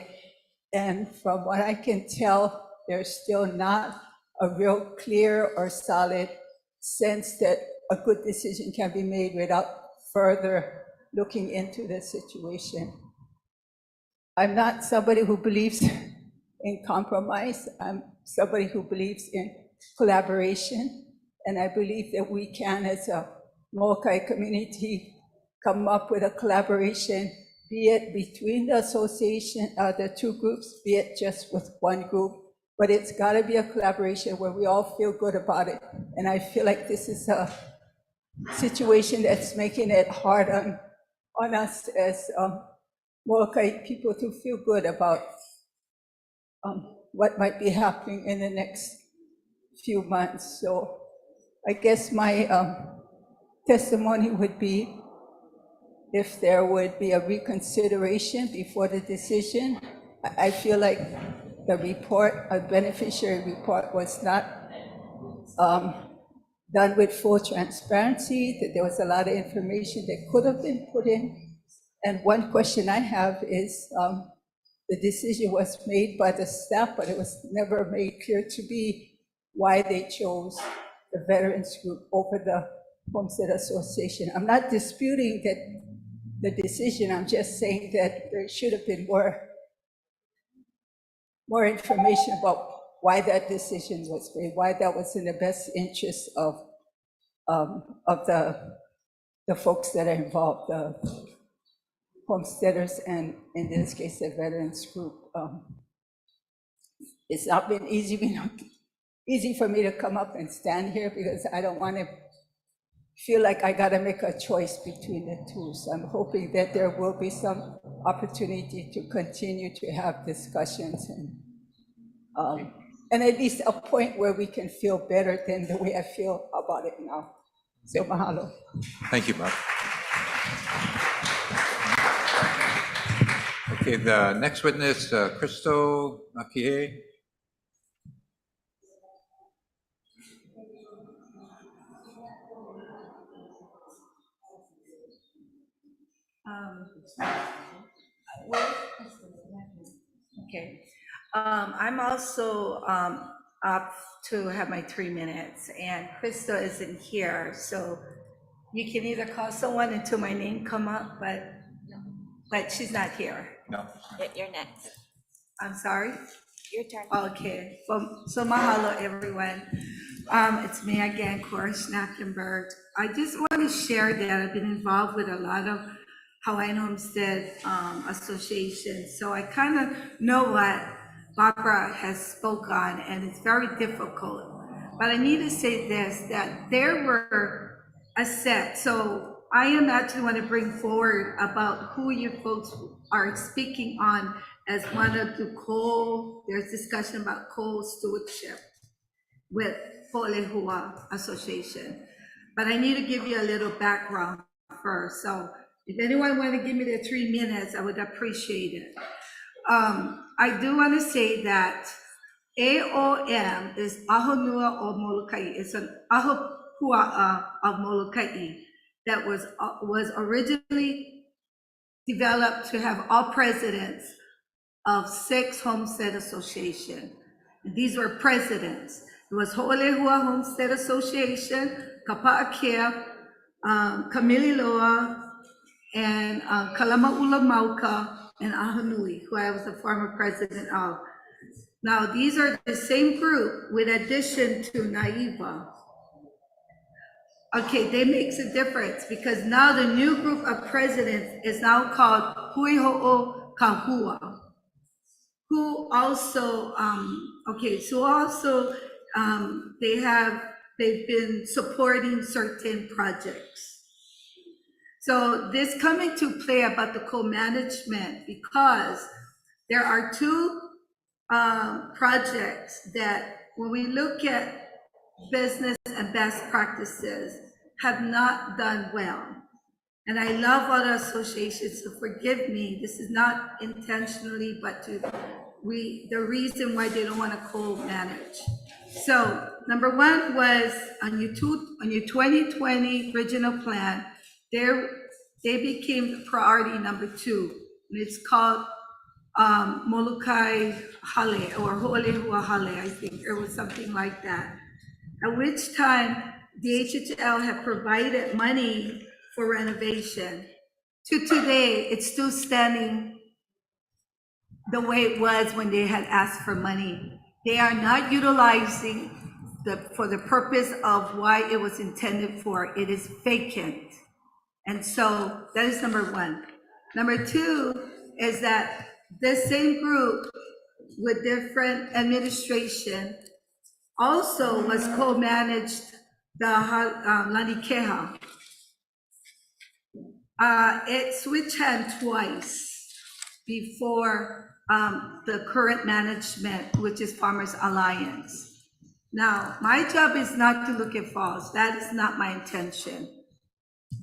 and from what I can tell, there's still not a real clear or solid sense that a good decision can be made without further looking into the situation. I'm not somebody who believes in compromise. I'm somebody who believes in collaboration, and I believe that we can, as a Molokai community, come up with a collaboration, be it between the association, the two groups, be it just with one group, but it's got to be a collaboration where we all feel good about it. And I feel like this is a situation that's making it hard on us as Molokai people to feel good about what might be happening in the next few months. So I guess my testimony would be if there would be a reconsideration before the decision. I feel like the report, a beneficiary report, was not done with full transparency, that there was a lot of information that could have been put in. And one question I have is, the decision was made by the staff, but it was never made clear to me why they chose the veterans group over the Homestead Association. I'm not disputing that the decision, I'm just saying that there should have been more information about why that decision was made, why that was in the best interest of the folks that are involved, the homesteaders, and in this case, the veterans group. It's not been easy for me to come up and stand here because I don't want to feel like I got to make a choice between the two. So I'm hoping that there will be some opportunity to continue to have discussions and at least a point where we can feel better than the way I feel about it now. So mahalo. Thank you, Bob. Okay, the next witness, Crystal Akie. Okay. I'm also up to have my 3 minutes, and Krista isn't here, so you can either call someone until my name come up, but she's not here. No. You're next. I'm sorry? Your turn. Okay, so mahalo, everyone. It's me again, Cora Schnackenberg. I just want to share that I've been involved with a lot of Hawaiian Homestead associations, so I kind of know what Barbara has spoke on, and it's very difficult. But I need to say this, that there were a set, so I am actually want to bring forward about who you folks are speaking on as one of the coal, there's discussion about coal stewardship with Holihoa Association. But I need to give you a little background first. So If anyone want to give me the 3 minutes, I would appreciate it. I do want to say that AOM is Ahonua o Molokai. It's an Ahupua'a of Molokai that was originally developed to have all presidents of 6 homestead association. These were presidents. It was Ho'olehua Homestead Association, Kapa'akea, Kamililoa, and Kalama'ula Mauka, and Ahanui, who I was the former president of. Now, these are the same group with addition to Naiva. Okay, that makes a difference because now the new group of presidents is now called Huiho'o Kahua, who also, they've been supporting certain projects. So this come into play about the co-management because there are 2 projects that when we look at business and best practices have not done well. And I love other associations, so forgive me, this is not intentionally, but the reason why they don't want to co-manage. So number 1 was on your 2020 original plan, they became priority number 2, and it's called Molokai Hale or Ho'olehua Hale, I think, or was something like that. At which time the HHL had provided money for renovation. To today, it's still standing the way it was when they had asked for money. They are not utilizing for the purpose of why it was intended for. It is vacant. And so that is number 1. Number 2 is that this same group with different administration also was co-managed the Lanikeha. It switched hands twice before the current management, which is Farmers Alliance. Now, my job is not to look at faults. That is not my intention.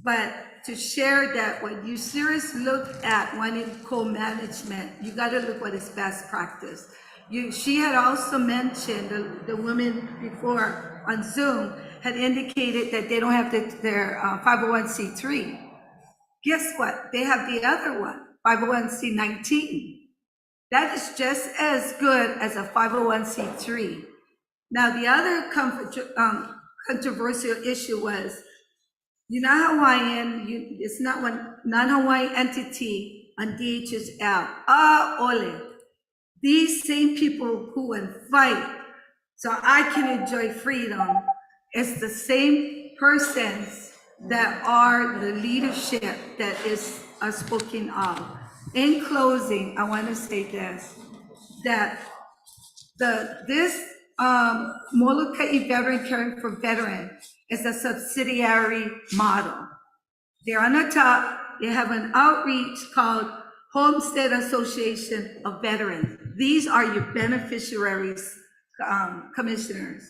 But to share that when you seriously look at wanting co-management, you got to look what is best practice. She had also mentioned, the woman before on Zoom had indicated that they don't have their 501c3. Guess what? They have the other one, 501c19. That is just as good as a 501c3. Now, the other controversial issue was, you're not Hawaiian, it's not one non-Hawaiian entity on DHSL. Ole. These same people who would fight so I can enjoy freedom is the same persons that are the leadership that is spoken of. In closing, I want to say this, that this Molokai Veteran Caring for Veterans is a subsidiary model. They're on the top, they have an outreach called Homestead Association of Veterans. These are your beneficiaries, commissioners.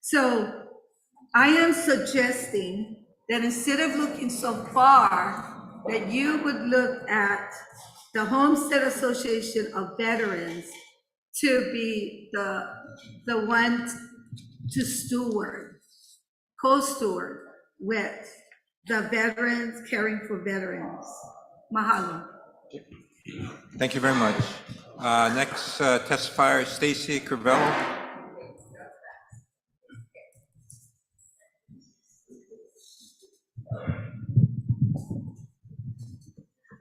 So I am suggesting that instead of looking so far, that you would look at the Homestead Association of Veterans to be the one to steward, co-steward with the veterans caring for veterans. Mahalo. Thank you very much. Next testifier is Stacy Crivello.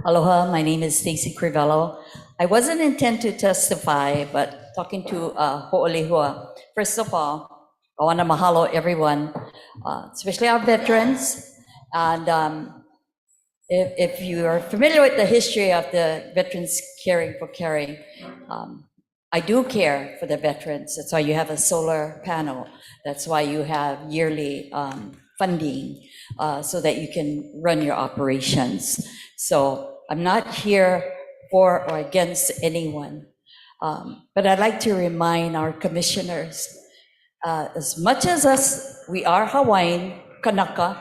Aloha, my name is Stacy Crivello. I wasn't intent to testify, but talking to Ho'olehua, first of all, I want to mahalo everyone, especially our veterans. And if you are familiar with the history of the Veterans Caring for Caring, I do care for the veterans. That's why you have a solar panel. That's why you have yearly funding so that you can run your operations. So I'm not here for or against anyone, but I'd like to remind our commissioners, as much as we are Hawaiian, Kanaka,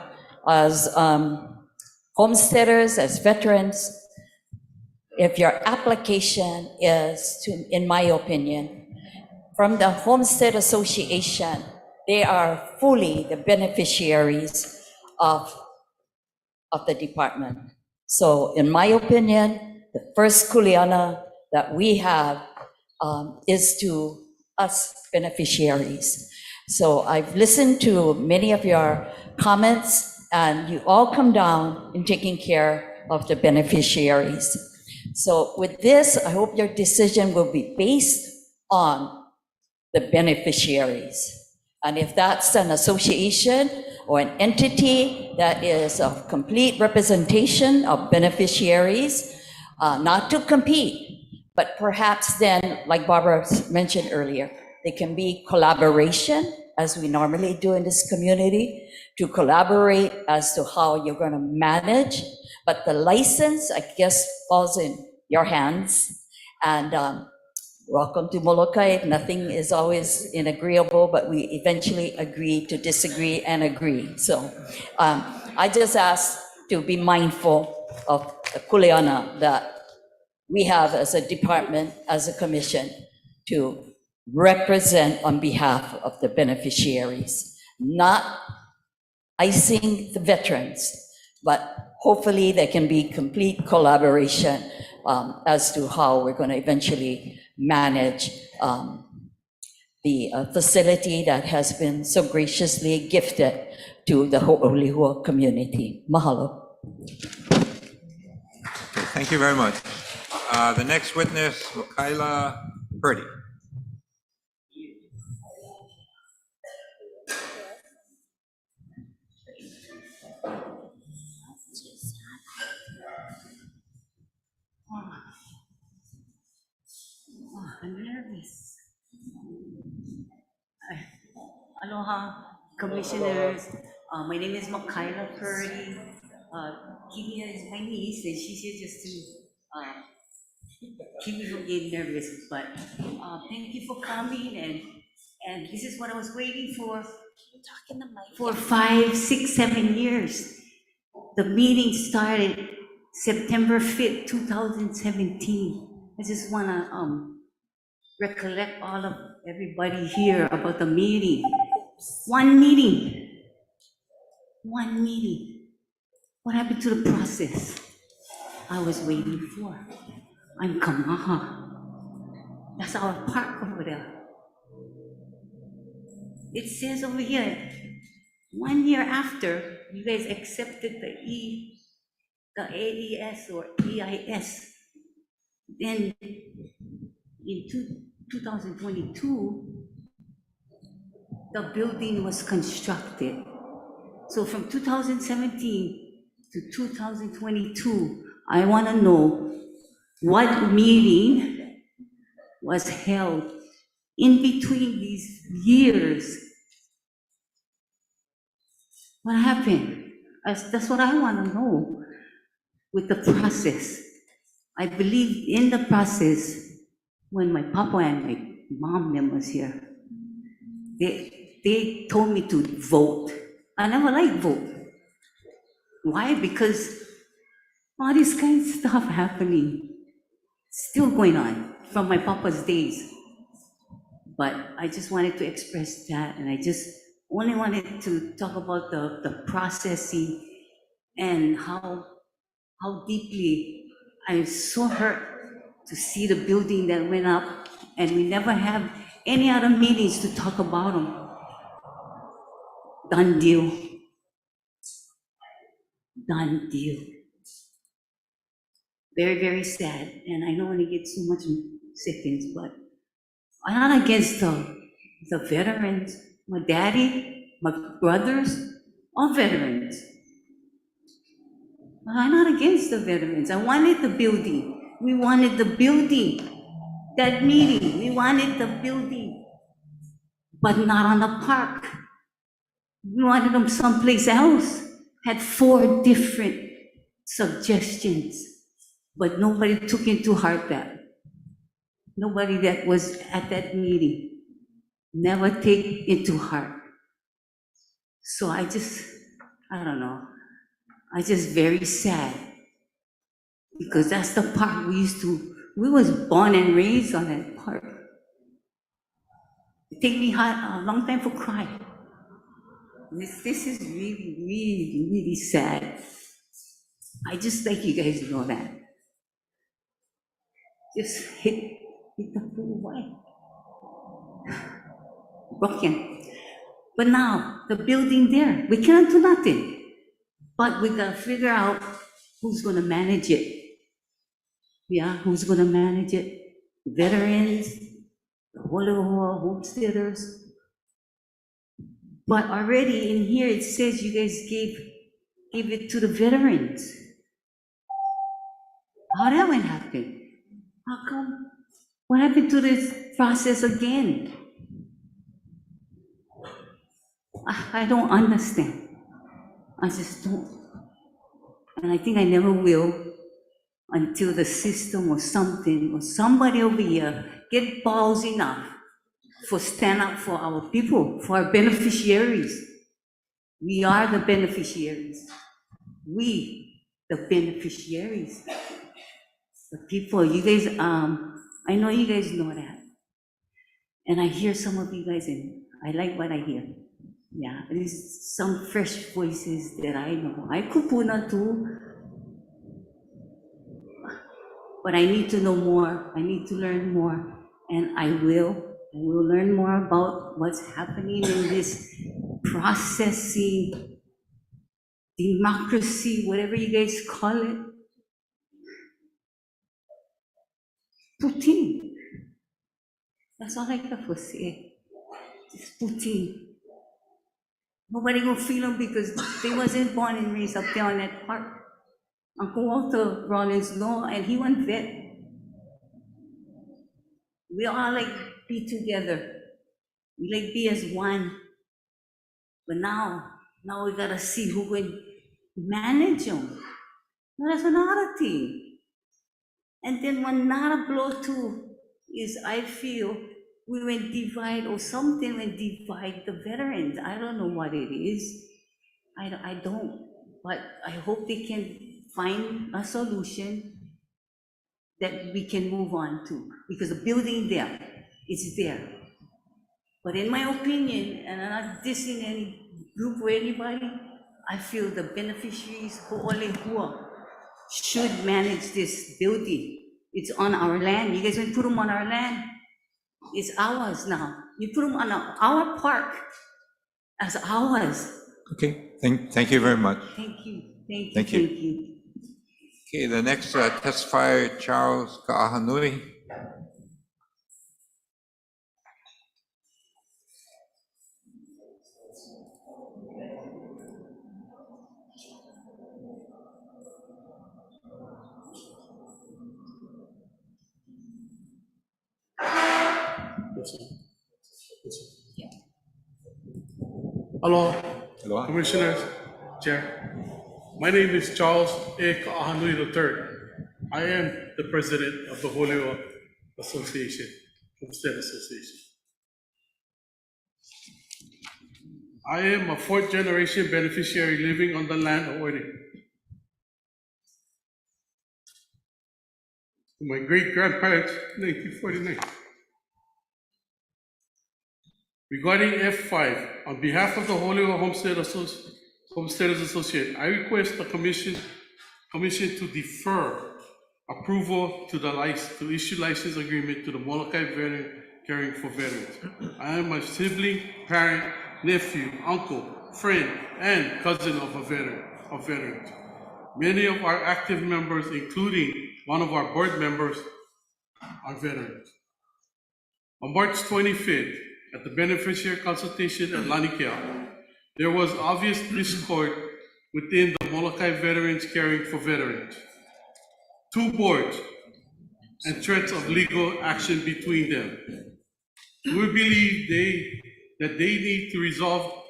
as homesteaders, as veterans, if your application is to, in my opinion, from the Homestead Association, they are fully the beneficiaries of the department. So in my opinion, the first kuleana that we have is to us beneficiaries. So I've listened to many of your comments, and you all come down in taking care of the beneficiaries. So with this, I hope your decision will be based on the beneficiaries. And if that's an association or an entity that is a complete representation of beneficiaries, not to compete, but perhaps then, like Barbara mentioned earlier, there can be collaboration, as we normally do in this community, to collaborate as to how you're going to manage. But the license, I guess, falls in your hands. And welcome to Molokai. Nothing is always agreeable, but we eventually agree to disagree and agree. So I just ask to be mindful of the kuleana that we have as a department, as a commission, to represent on behalf of the beneficiaries, not icing the veterans, but hopefully there can be complete collaboration as to how we're going to eventually manage the facility that has been so graciously gifted to the Ho'olihua community. Mahalo. Thank you very much. The next witness, Michaela Purdy. I'm nervous. Aloha, commissioners. My name is Michaela Purdy. Kinia is my niece, and she's here just to keep me from getting nervous. But thank you for coming, and this is what I was waiting for 5, 6, 7 years. The meeting started September 5th, 2017. I just want to recollect all of everybody here about the meeting. One meeting. One meeting. What happened to the process I was waiting for? I'm Kamaha. That's our park over there. It says over here, 1 year after you guys accepted the AES or EIS, then in 2022, the building was constructed. So from 2017 to 2022, I want to know what meeting was held in between these years. What happened? That's what I want to know with the process. I believe in the process when my papa and my mom them was here. They told me to vote. I never liked vote. Why? Because all this kind of stuff happening, still going on from my papa's days. But I just wanted to express that, and I just only wanted to talk about the processing and how deeply I'm so hurt to see the building that went up, and we never have any other meetings to talk about them. Done deal. Done deal. Very, very sad, and I don't want to get too much seconds, but I'm not against the veterans. My daddy, my brothers, all veterans. I'm not against the veterans. I wanted the building. We wanted the building. That meeting, we wanted the building, but not on the park. We wanted them someplace else. Had 4 different suggestions, but nobody took into heart that. Nobody that was at that meeting never take into heart. So I don't know. I just very sad because that's the park we was born and raised on that park. It take me a long time to cry. This is really, really, really sad. I just like you guys to know that. Just hit the pool away. Broken. But now, the building there, we cannot do nothing. But we gotta figure out who's gonna manage it. Yeah, who's gonna manage it? Veterans, the homesteaders. But already in here, it says you guys gave it to the veterans. How that would happen? How come? What happened to this process again? I don't understand. I just don't. And I think I never will until the system or something or somebody over here get balls enough for stand up for our people, for our beneficiaries. We are the beneficiaries. We, the beneficiaries. The people, you guys, I know you guys know that. And I hear some of you guys and I like what I hear. Yeah, there's some fresh voices that I know. I kupuna too. But I need to know more. I need to learn more. And I will learn more about what's happening in this processing, democracy, whatever you guys call it. Putin. That's all I got to say. Just Putin. Nobody gonna feel them because they wasn't born and raised up there on that park. Uncle Walter Rollins, no, and he went vet. We all like be together. We like be as one. But now we gotta see who will manage them. Now that's another thing. And then one another blow too is I feel we went divide or something when divide the veterans. I don't know what it is. I don't, but I hope they can find a solution that we can move on to, because the building there, it's there. But in my opinion, and I'm not dissing any group or anybody, I feel the beneficiaries should manage this building. It's on our land. You guys want to put them on our land? It's ours now. You put them on our park as ours. Okay, thank you very much. Thank you. Thank you. Thank you. Thank you. Okay, the next testifier, Charles Ka'ahanui. Hello, Hello. Commissioners, Chair. My name is Charles A. Ka'ahanui III. I am the president of the Holyoke Association, Homestead Association. I am a fourth generation beneficiary living on the land already. My great grandparents, 1949. Regarding F5, on behalf of the Holyoke Homesteaders Association, I request the commission to defer approval to issue license agreement to the Molokai Veteran Caring for Veterans. I am a sibling, parent, nephew, uncle, friend, and cousin of veterans. Many of our active members, including one of our board members, are veterans. On March 25th, at the beneficiary consultation at Lanikel, there was obvious discord within the Molokai Veterans Caring for Veterans. Two boards and threats of legal action between them. We believe that they need to resolve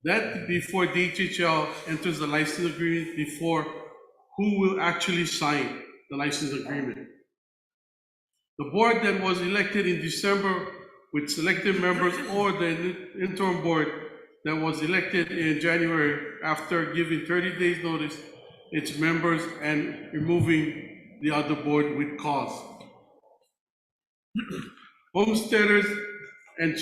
that before DHHL enters the license agreement, before who will actually sign the license agreement. The board that was elected in December with selected members, or the interim board that was elected in January after giving 30 days notice, its members and removing the other board with cause. Homesteaders and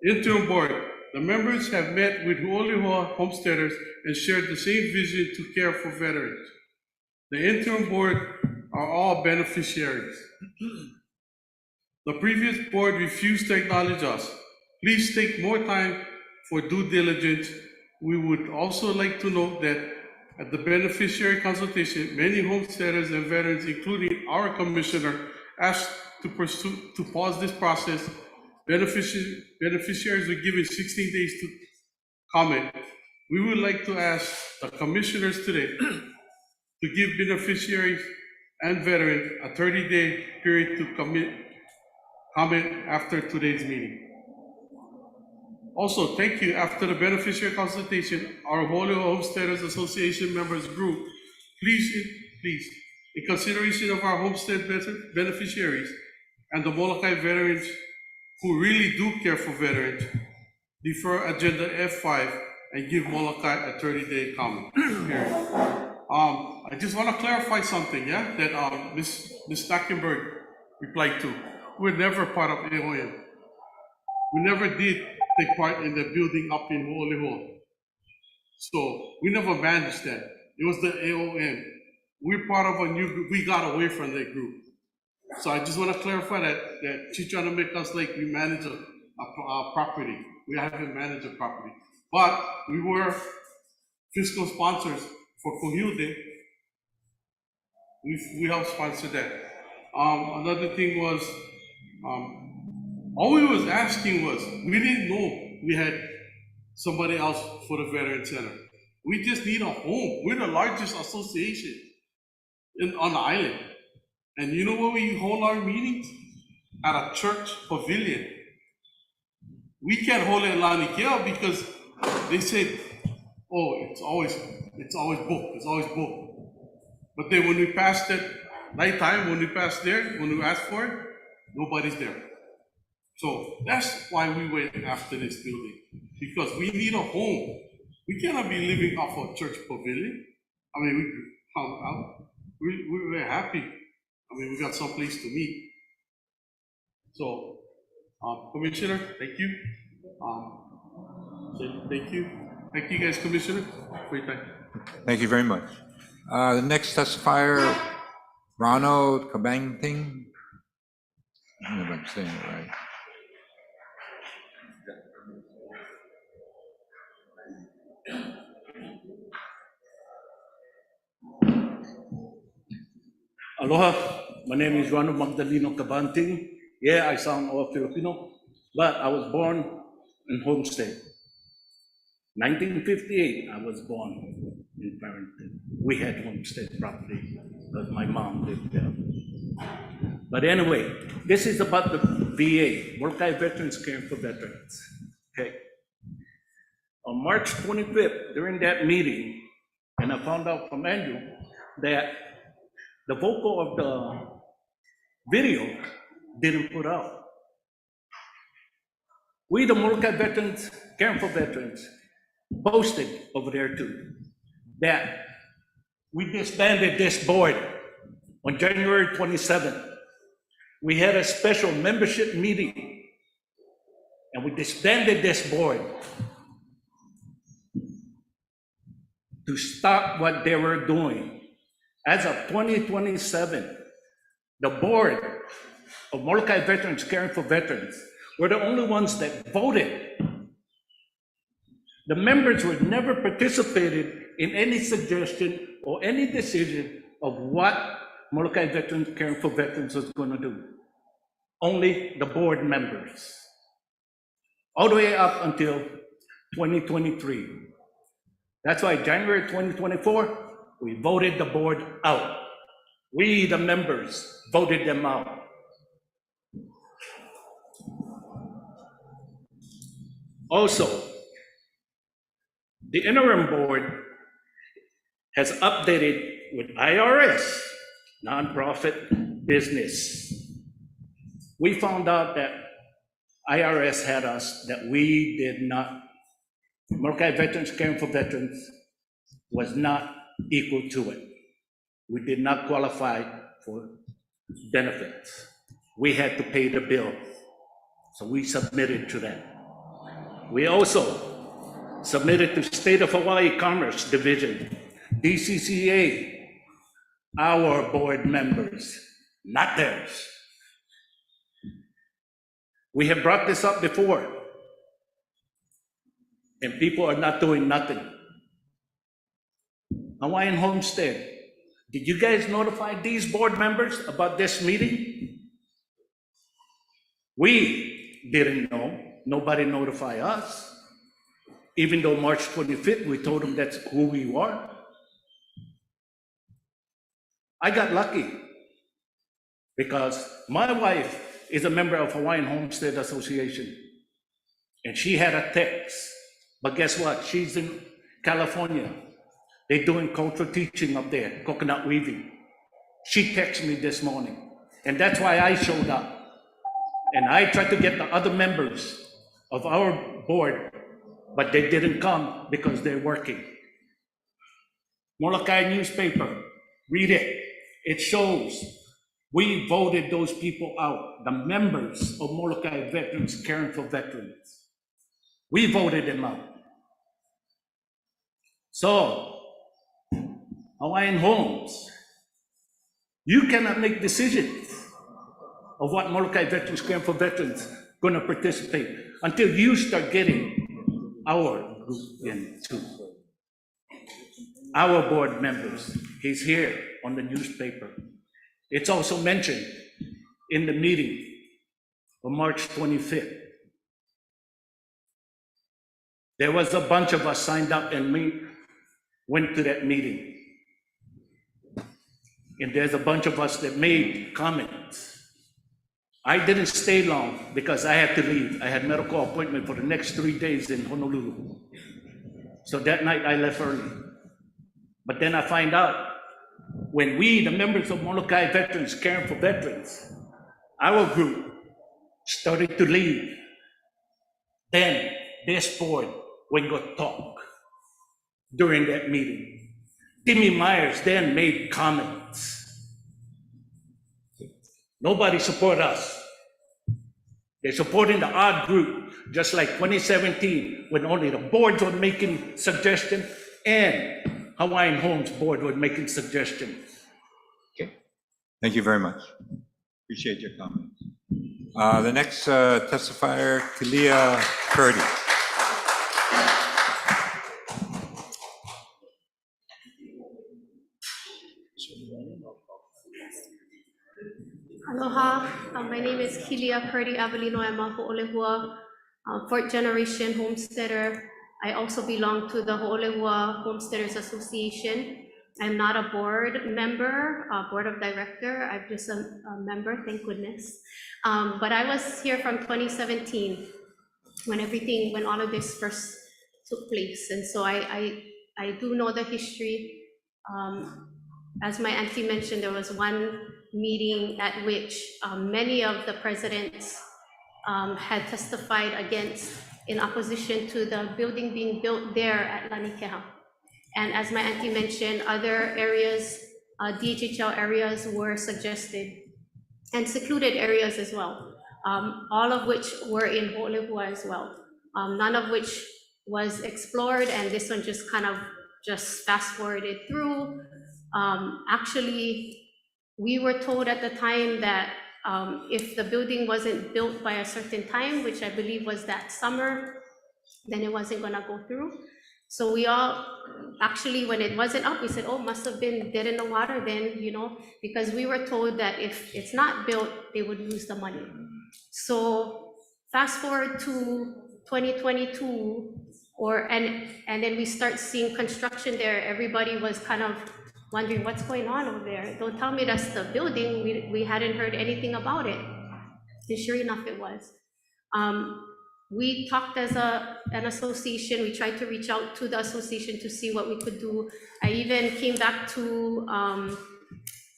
interim board. The members have met with Huolihoa homesteaders and shared the same vision to care for veterans. The interim board are all beneficiaries. The previous board refused to acknowledge us. Please take more time for due diligence. We would also like to note that at the beneficiary consultation, many homesteaders and veterans, including our commissioner, asked to pause this process. Beneficiaries were given 16 days to comment. We would like to ask the commissioners today to give beneficiaries and veterans a 30-day period to comment after today's meeting. Also, thank you. After the beneficiary consultation, our Huolihoa Homesteaders Association members group, please, in consideration of our homestead beneficiaries and the Molokai veterans who really do care for veterans, defer agenda F5 and give Molokai a 30-day comment period. I just want to clarify something, yeah, that Ms. Stackenberg replied to. We're never part of AOM. We never did take part in the building up in Huolihoa. So we never managed that. It was the AOM. We're part of a new group. We got away from that group. So I just want to clarify that she's trying to make us like we manage a property. We haven't managed a property. But we were fiscal sponsors for Kohilde. We helped sponsor that. Another thing was, all we was asking was, we didn't know we had somebody else for the Veteran Center. We just need a home. We're the largest association on the island. And you know where we hold our meetings? At a church pavilion. We can't hold it at Laniakea because they said, oh, it's always booked. But then when we passed it, nighttime, when we passed there, when we asked for it, nobody's there. So that's why we went after this building, because we need a home. We cannot be living off a church pavilion. I mean, we're happy. I mean, we got some place to meet. So, Commissioner, thank you. Thank you. Thank you guys, Commissioner, for your time. Thank you very much. The next testifier, Ronald Kabangting. I don't know if I'm saying it right. Aloha, my name is Ronald Magdaleno Cabanting. Yeah, I sound all Filipino, but I was born in Homestead. 1958, I was born in Barrington. We had homestead property, but my mom lived there. But anyway, this is about the VA, Molokai Veterans Caring for Veterans. Okay. On March 25th, during that meeting, and I found out from Andrew that the vocal of the video didn't put out. We, the Molokai Veterans Caring for Veterans, boasted over there too that we disbanded this board on January 27th. We had a special membership meeting and we disbanded this board to stop what they were doing. As of 2027, the board of Molokai Veterans Caring for Veterans were the only ones that voted. The members were never participated in any suggestion or any decision of what Molokai Veterans Caring for Veterans was going to do. Only the board members. All the way up until 2023. That's why January 2024, we voted the board out. We, the members, voted them out. Also, the interim board has updated with IRS, nonprofit business. We found out that IRS had us that we did not Molokai Veterans Caring for Veterans was not equal to it. We did not qualify for benefits. We had to pay the bill, so we submitted to them. We also submitted to State of Hawaii Commerce Division, DCCA, our board members, not theirs. We have brought this up before, and people are not doing nothing. Hawaiian Homestead, did you guys notify these board members about this meeting? We didn't know. Nobody notified us. Even though March 25th, we told them that's who we are. I got lucky because my wife is a member of Hawaiian Homestead Association, and she had a text. But guess what? She's in California. They're doing cultural teaching up there, coconut weaving. She texted me this morning, and that's why I showed up. And I tried to get the other members of our board, but they didn't come because they're working. Molokai newspaper, read it. It shows we voted those people out, the members of Molokai Veterans Caring for Veterans. We voted them out. So, Hawaiian Homes, you cannot make decisions of what Molokai Veterans Caring for Veterans going to participate until you start getting our group in too. Our board members, he's here on the newspaper. It's also mentioned in the meeting on March 25th. There was a bunch of us signed up and we went to that meeting. And there's a bunch of us that made comments. I didn't stay long because I had to leave. I had a medical appointment for the next 3 days in Honolulu. So that night I left early. But then I find out when we, the members of Molokai Veterans Caring for Veterans, our group started to leave, then this board went go talk during that meeting. Timmy Myers then made comments. Nobody support us. They're supporting the odd group, just like 2017, when only the boards were making suggestions and Hawaiian Homes board were making suggestions. Okay. Thank you very much. Appreciate your comments. The next testifier, Kalia Purdy. Aloha, my name is Kilia Purdy Avelino. I'm a Ho'olehua fourth generation homesteader. I also belong to the Ho'olehua Homesteaders Association. I'm not a board member, board of director. I'm just a member, thank goodness. But I was here from 2017 when all of this first took place. And so I do know the history. As my auntie mentioned, there was one meeting at which many of the presidents had testified against, in opposition to the building being built there at Lanikeha. And as my auntie mentioned, other areas, DHHL areas were suggested, and secluded areas as well, all of which were in Ho'olehua as well. None of which was explored, and this one just kind of just fast forwarded through. Actually, we were told at the time that if the building wasn't built by a certain time, which I believe was that summer, then it wasn't gonna go through. So we all, actually, when it wasn't up, we said, oh, must have been dead in the water then, you know, because we were told that if it's not built, they would lose the money. So fast forward to 2022, and then we start seeing construction there. Everybody was kind of wondering what's going on over there. Don't tell me that's the building. We hadn't heard anything about it. And sure enough, it was. We talked as an association. We tried to reach out to the association to see what we could do. I even came back to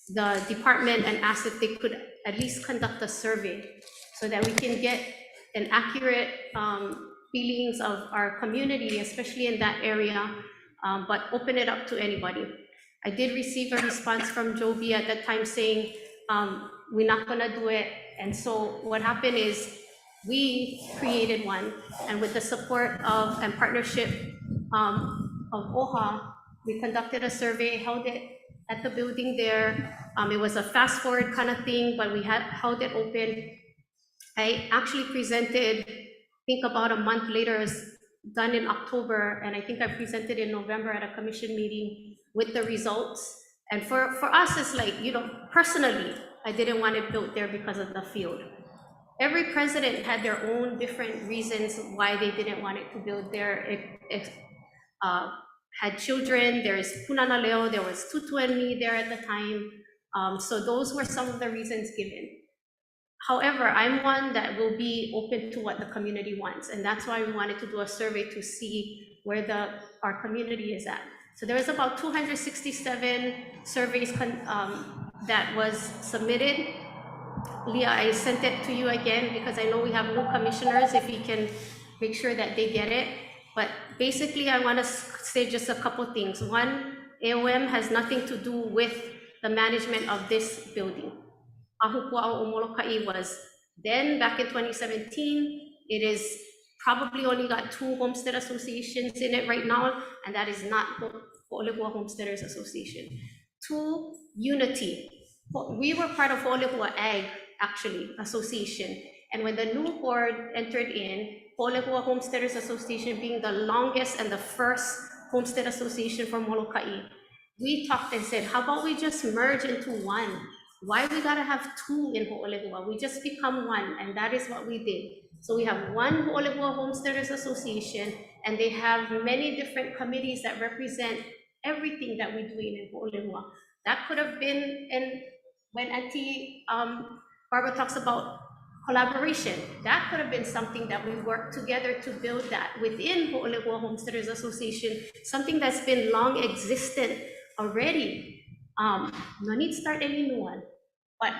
the department and asked if they could at least conduct a survey so that we can get an accurate feelings of our community, especially in that area, but open it up to anybody. I did receive a response from Joby at that time saying, we're not gonna do it. And so what happened is we created one, and with the support of and partnership of OHA, we conducted a survey, held it at the building there. It was a fast forward kind of thing, but we had held it open. I actually presented, I think about a month later, it was done in October, and I think I presented in November at a commission meeting with the results. And for us, it's like, personally, I didn't want it built there because of the field. Every president had their own different reasons why they didn't want it to build there. It had children, there's Punana Leo, there was Tutu and me there at the time. So those were some of the reasons given. However, I'm one that will be open to what the community wants, and that's why we wanted to do a survey to see where our community is at. So there was about 267 surveys that was submitted. Leah, I sent it to you again because I know we have new commissioners, if you can make sure that they get it. But basically, I want to say just a couple things. One, AOM has nothing to do with the management of this building. Ahupua'o o Moloka'i was then, back in 2017, it is probably only got 2 homestead associations in it right now, and that is not Ho'olehua Homesteaders Association. 2, Unity. We were part of Ho'olehua Ag, actually, association, and when the new board entered in, Ho'olehua Homesteaders Association being the longest and the first homestead association for Moloka'i, we talked and said, how about we just merge into one? Why we gotta have 2 in Ho'olehua? We just become one, and that is what we did. So we have one Ho'olehua Homesteaders Association, and they have many different committees that represent everything that we're doing in Ho'olehua. That could have been, and when Auntie Barbara talks about collaboration, that could have been something that we worked together to build that within Ho'olehua Homesteaders Association, something that's been long existent already. No need to start any new one. But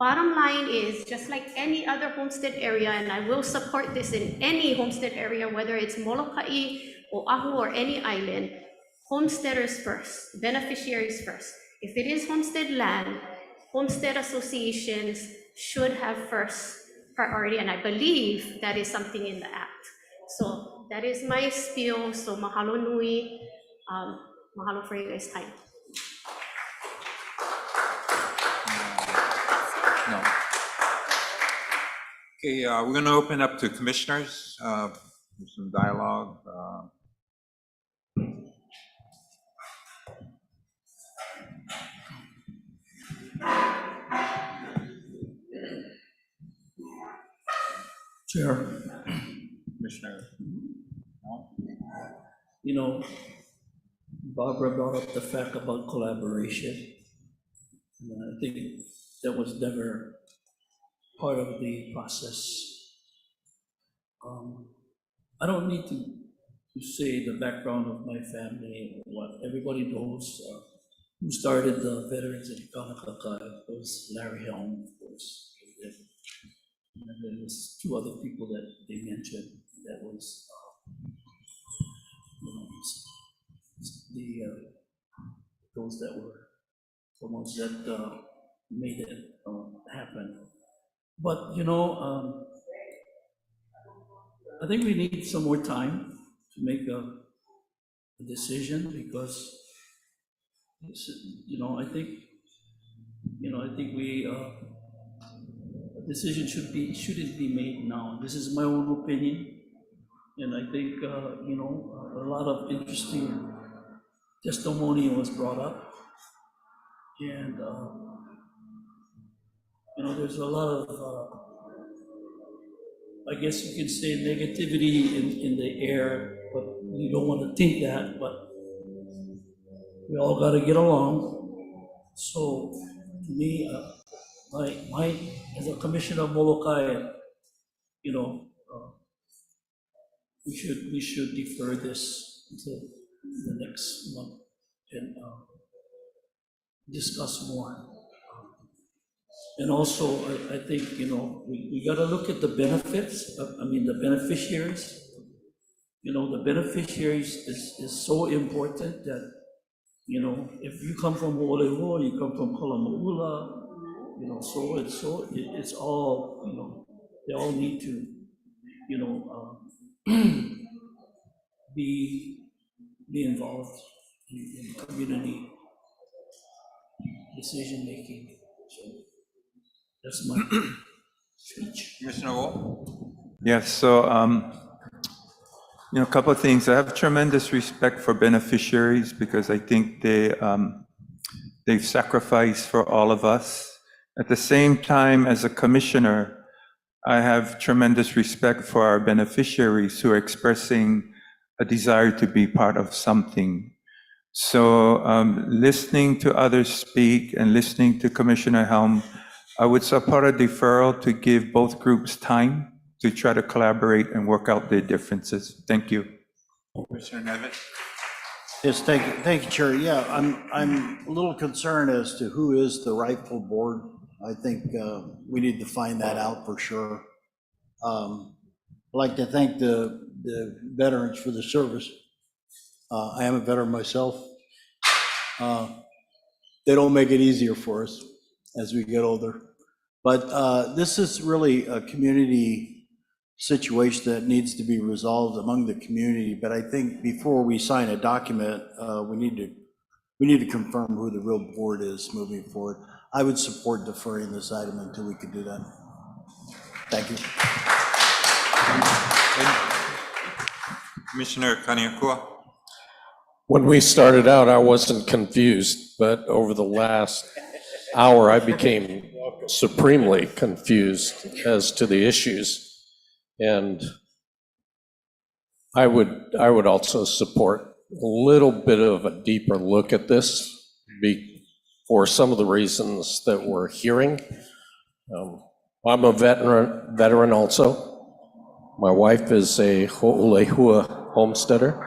bottom line is, just like any other homestead area, and I will support this in any homestead area, whether it's Moloka'i or Oahu or any island, homesteaders first, beneficiaries first. If it is homestead land, homestead associations should have first priority, and I believe that is something in the act. So that is my spiel. So mahalo nui, mahalo for you guys' time. No. Okay, we're going to open up to commissioners, some dialogue. Chair. Commissioner. You know, Barbara brought up the fact about collaboration. And I think that was never part of the process. I don't need to say the background of my family or what. Everybody knows who started the Veterans in Kanakaka. It was Larry Helm, of course. And then there was 2 other people that they mentioned. That was those that were the ones that made it happen. But you know, I think we need some more time to make a decision, because I think we a decision shouldn't be made now. This is my own opinion, and I think a lot of interesting testimony was brought up, and there's a lot of I guess you can say negativity in the air, but you don't want to think that, but we all got to get along. So to me, my as a commissioner of Molokai, we should defer this until the next month and discuss more. And also, I think, we got to look at the benefits, the beneficiaries. the beneficiaries is so important that, if you come from Ho'olehua, you come from Kalamaula, it's all, they all need to, be involved in community decision-making. So that's my speech. Commissioner Wall? Yes, so, a couple of things. I have tremendous respect for beneficiaries because I think they've sacrificed for all of us. At the same time, as a commissioner, I have tremendous respect for our beneficiaries who are expressing a desire to be part of something. So listening to others speak and listening to Commissioner Helm, I would support a deferral to give both groups time to try to collaborate and work out their differences. Thank you. Commissioner Nevitt? Yes, thank you, Chair. Yeah, I'm a little concerned as to who is the rightful board. I think we need to find that out for sure. I'd like to thank the veterans for the service. I am a veteran myself. They don't make it easier for us as we get older. But this is really a community situation that needs to be resolved among the community. But I think before we sign a document, we need to confirm who the real board is moving forward. I would support deferring this item until we can do that. Thank you. Commissioner Kaniakua? When we started out, I wasn't confused, but over the last hour, I became supremely confused as to the issues. And I would also support a little bit of a deeper look at this for some of the reasons that we're hearing. I'm a veteran also. My wife is a Ho'olehua homesteader,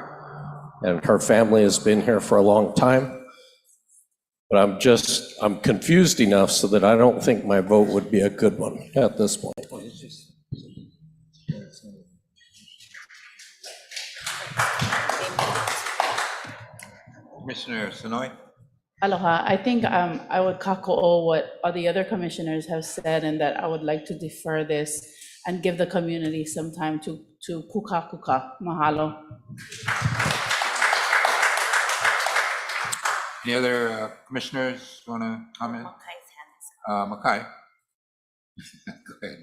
and her family has been here for a long time. But I'm confused enough so that I don't think my vote would be a good one at this point. Commissioner Sonoy? Aloha. I think I would kako'o what all the other commissioners have said, and that I would like to defer this and give the community some time to kuka. Mahalo. Any other commissioners want to comment? Makai? Go ahead.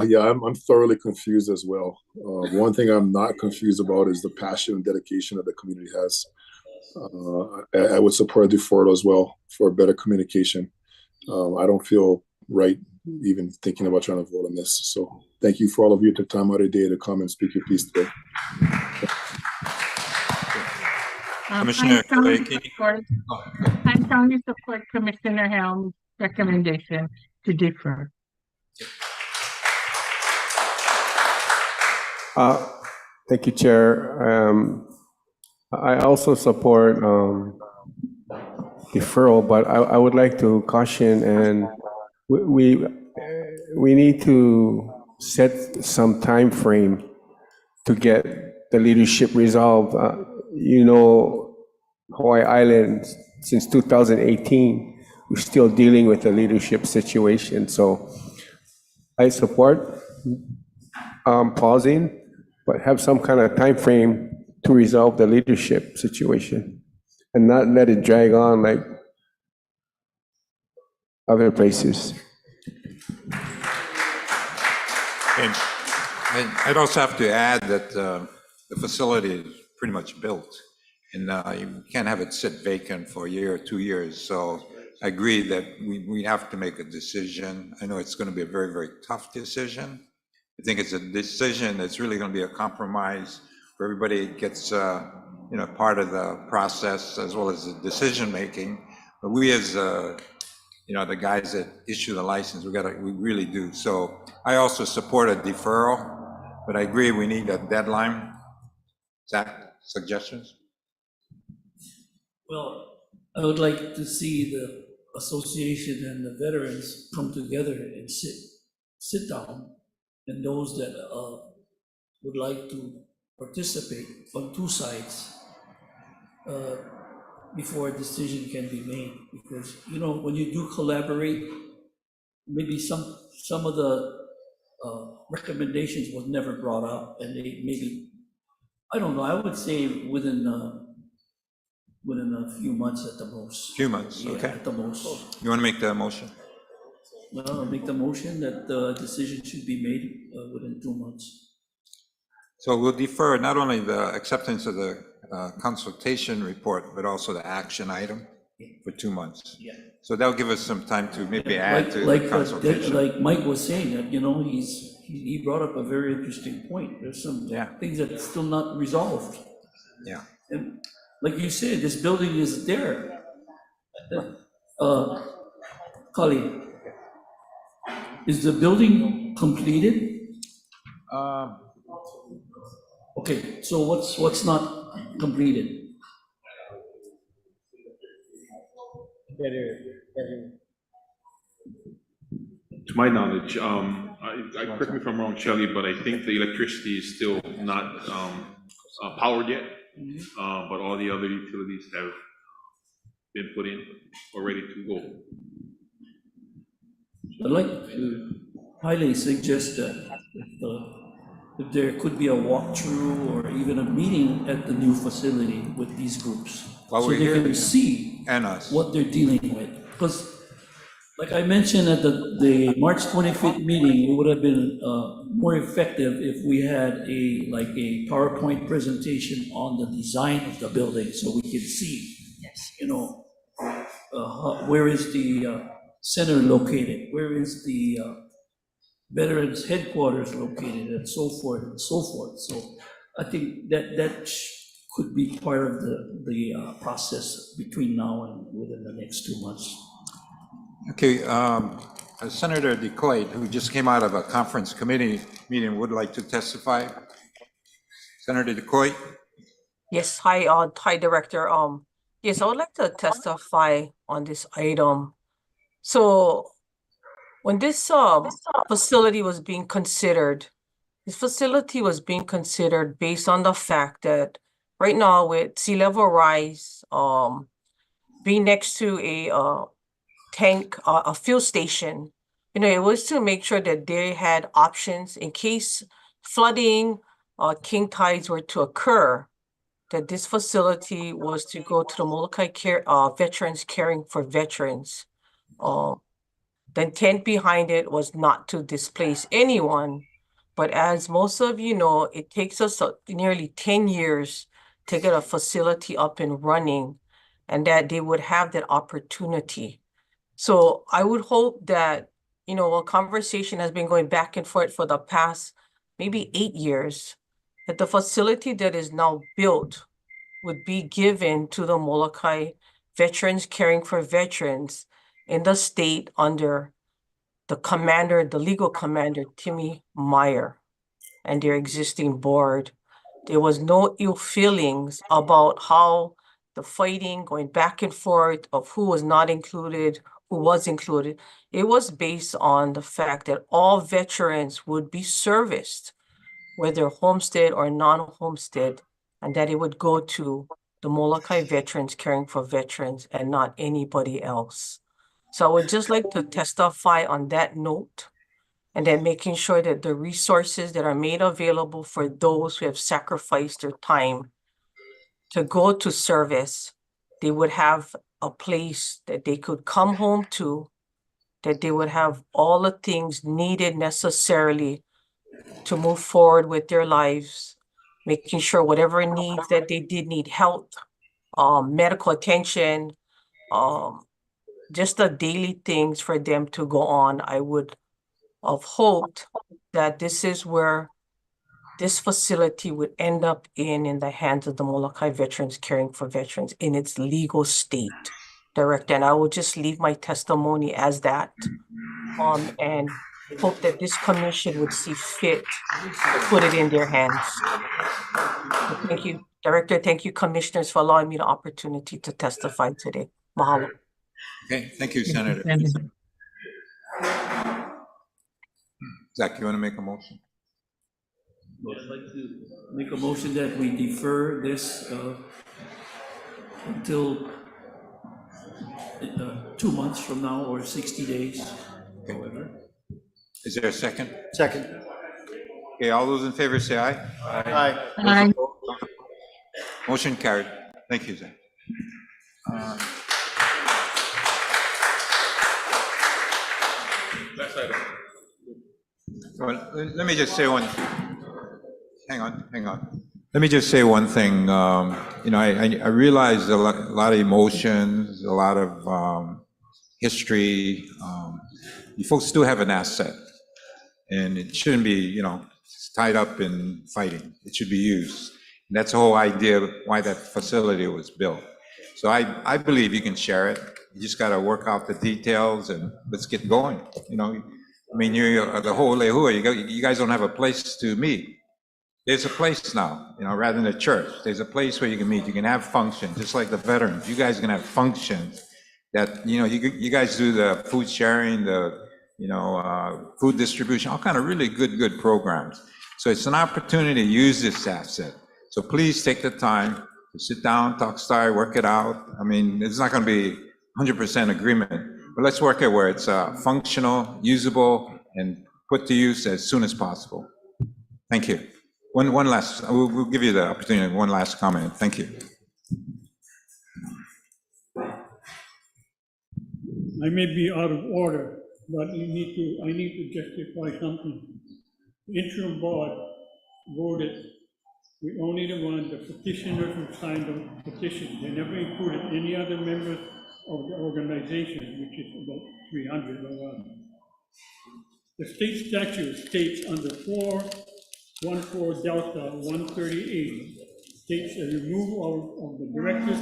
Yeah, I'm thoroughly confused as well. One thing I'm not confused about is the passion and dedication that the community has. I would support a deferral as well for better communication. I don't feel right even thinking about trying to vote on this. So thank you for all of you to time out a day to come and speak your piece today. Commissioner I strongly support Commissioner Helm's recommendation to defer. Thank you, Chair. I also support deferral, but I would like to caution, and we need to set some time frame to get the leadership resolved. Hawaii Island, since 2018, we're still dealing with the leadership situation. So I support pausing, but have some kind of time frame to resolve the leadership situation and not let it drag on like other places. And I'd also have to add that the facility is pretty much built, and you can't have it sit vacant for a year or 2 years. So I agree that we have to make a decision. I know it's going to be a very, very tough decision. I think it's a decision that's really going to be a compromise for everybody. It gets part of the process as well as the decision making. But we as the guys that issue the license, we really do. So I also support a deferral, but I agree we need a deadline. Zach, suggestions? Well, I would like to see the association and the veterans come together and sit down and those that would like to participate on two sides uh, before a decision can be made. Because, you know, when you do collaborate, maybe some of the recommendations was never brought up, and they maybe, I don't know, I would say within a few months at the most. Few months, Yeah, okay. at the most. You want to make the motion? I'll make the motion that the decision should be made within 2 months. So we'll defer not only the acceptance of the consultation report, but also the action item for 2 months. Yeah. So that'll give us some time to maybe add to the Like consultation. Mike was saying, that, you know, he brought up a very interesting point. There's some things that are still not resolved. Yeah. And like you said, this building is there. Colleen, is the building completed? Okay, so what's not completed? To my knowledge, I correct me if I'm wrong, Shelley, but I think the electricity is still not powered yet, but all the other utilities have been put in or ready to go. I'd like to highly suggest that if there could be a walkthrough or even a meeting at the new facility with these groups. While so we're they here, can see and us. what they're dealing with. Because like I mentioned at the March 25th meeting, it would have been more effective if we had a PowerPoint presentation on the design of the building so we could see, you know, where is the center located, where is the Veterans Headquarters located, and so forth and so forth. So I think that could be part of the process between now and within the next 2 months. Okay, Senator DeCoy, who just came out of a conference committee meeting, would like to testify. Senator DeCoy? Yes, hi, Director. Yes, I would like to testify on this item. So when this facility was being considered, this facility was being considered based on the fact that right now with sea level rise, being next to a tank, a fuel station, you know, it was to make sure that they had options in case flooding, king tides were to occur, that this facility was to go to the Molokai Veterans Caring for Veterans. The intent behind it was not to displace anyone, but as most of you know, it takes us nearly 10 years to get a facility up and running, and that they would have that opportunity. So I would hope that, you know, a conversation has been going back and forth for the past maybe 8 years, that the facility that is now built would be given to the Molokai Veterans Caring for Veterans in the state under the commander, the legal commander, Timmy Meyer, and their existing board. There was no ill feelings about how the fighting going back and forth of who was not included, who was included. It was based on the fact that all veterans would be serviced, whether homestead or non-homestead, and that it would go to the Molokai Veterans Caring for Veterans and not anybody else. So I would just like to testify on that note, and then making sure that the resources that are made available for those who have sacrificed their time to go to service, they would have a place that they could come home to, that they would have all the things needed necessarily to move forward with their lives, making sure whatever needs that they did need health, medical attention, just the daily things for them to go on. I would have hoped that this is where this facility would end up in the hands of the Molokai Veterans Caring for Veterans in its legal state, Director. And I will just leave my testimony as that, and hope that this commission would see fit to put it in their hands. Thank you, Director. Thank you, commissioners, for allowing me the opportunity to testify today. Mahalo. Okay, thank you, Senator. Zach, you want to make a motion? I'd like to make a motion that we defer this until 2 months from now or 60 days, however. Is there a second? Second. Okay, all those in favor say aye. Aye. Aye. Motion carried. Thank you, Zach. Last item. Well, let me just say one, hang on. Let me just say one thing. I realize a lot of emotions, a lot of history. You folks do have an asset, and it shouldn't be, tied up in fighting. It should be used. And that's the whole idea of why that facility was built. So I believe you can share it. You just got to work out the details and let's get going. You're the whole Lehua, you guys don't have a place to meet. There's a place now, rather than a church. There's a place where you can meet. You can have functions, just like the veterans. You guys can have functions that, you guys do the food sharing, the, food distribution, all kind of really good programs. So it's an opportunity to use this asset. So please take the time to sit down, talk story, work it out. It's not going to be 100% agreement, but let's work it where it's functional, usable, and put to use as soon as possible. Thank you. One last, we'll give you the opportunity, one last comment. Thank you. I may be out of order, but I need to justify something. The interim board voted, we only the petitioners who signed the petition. They never included any other members of the organization, which is about 300 or other. The state statute states under 414 Delta 138, states a removal of the directors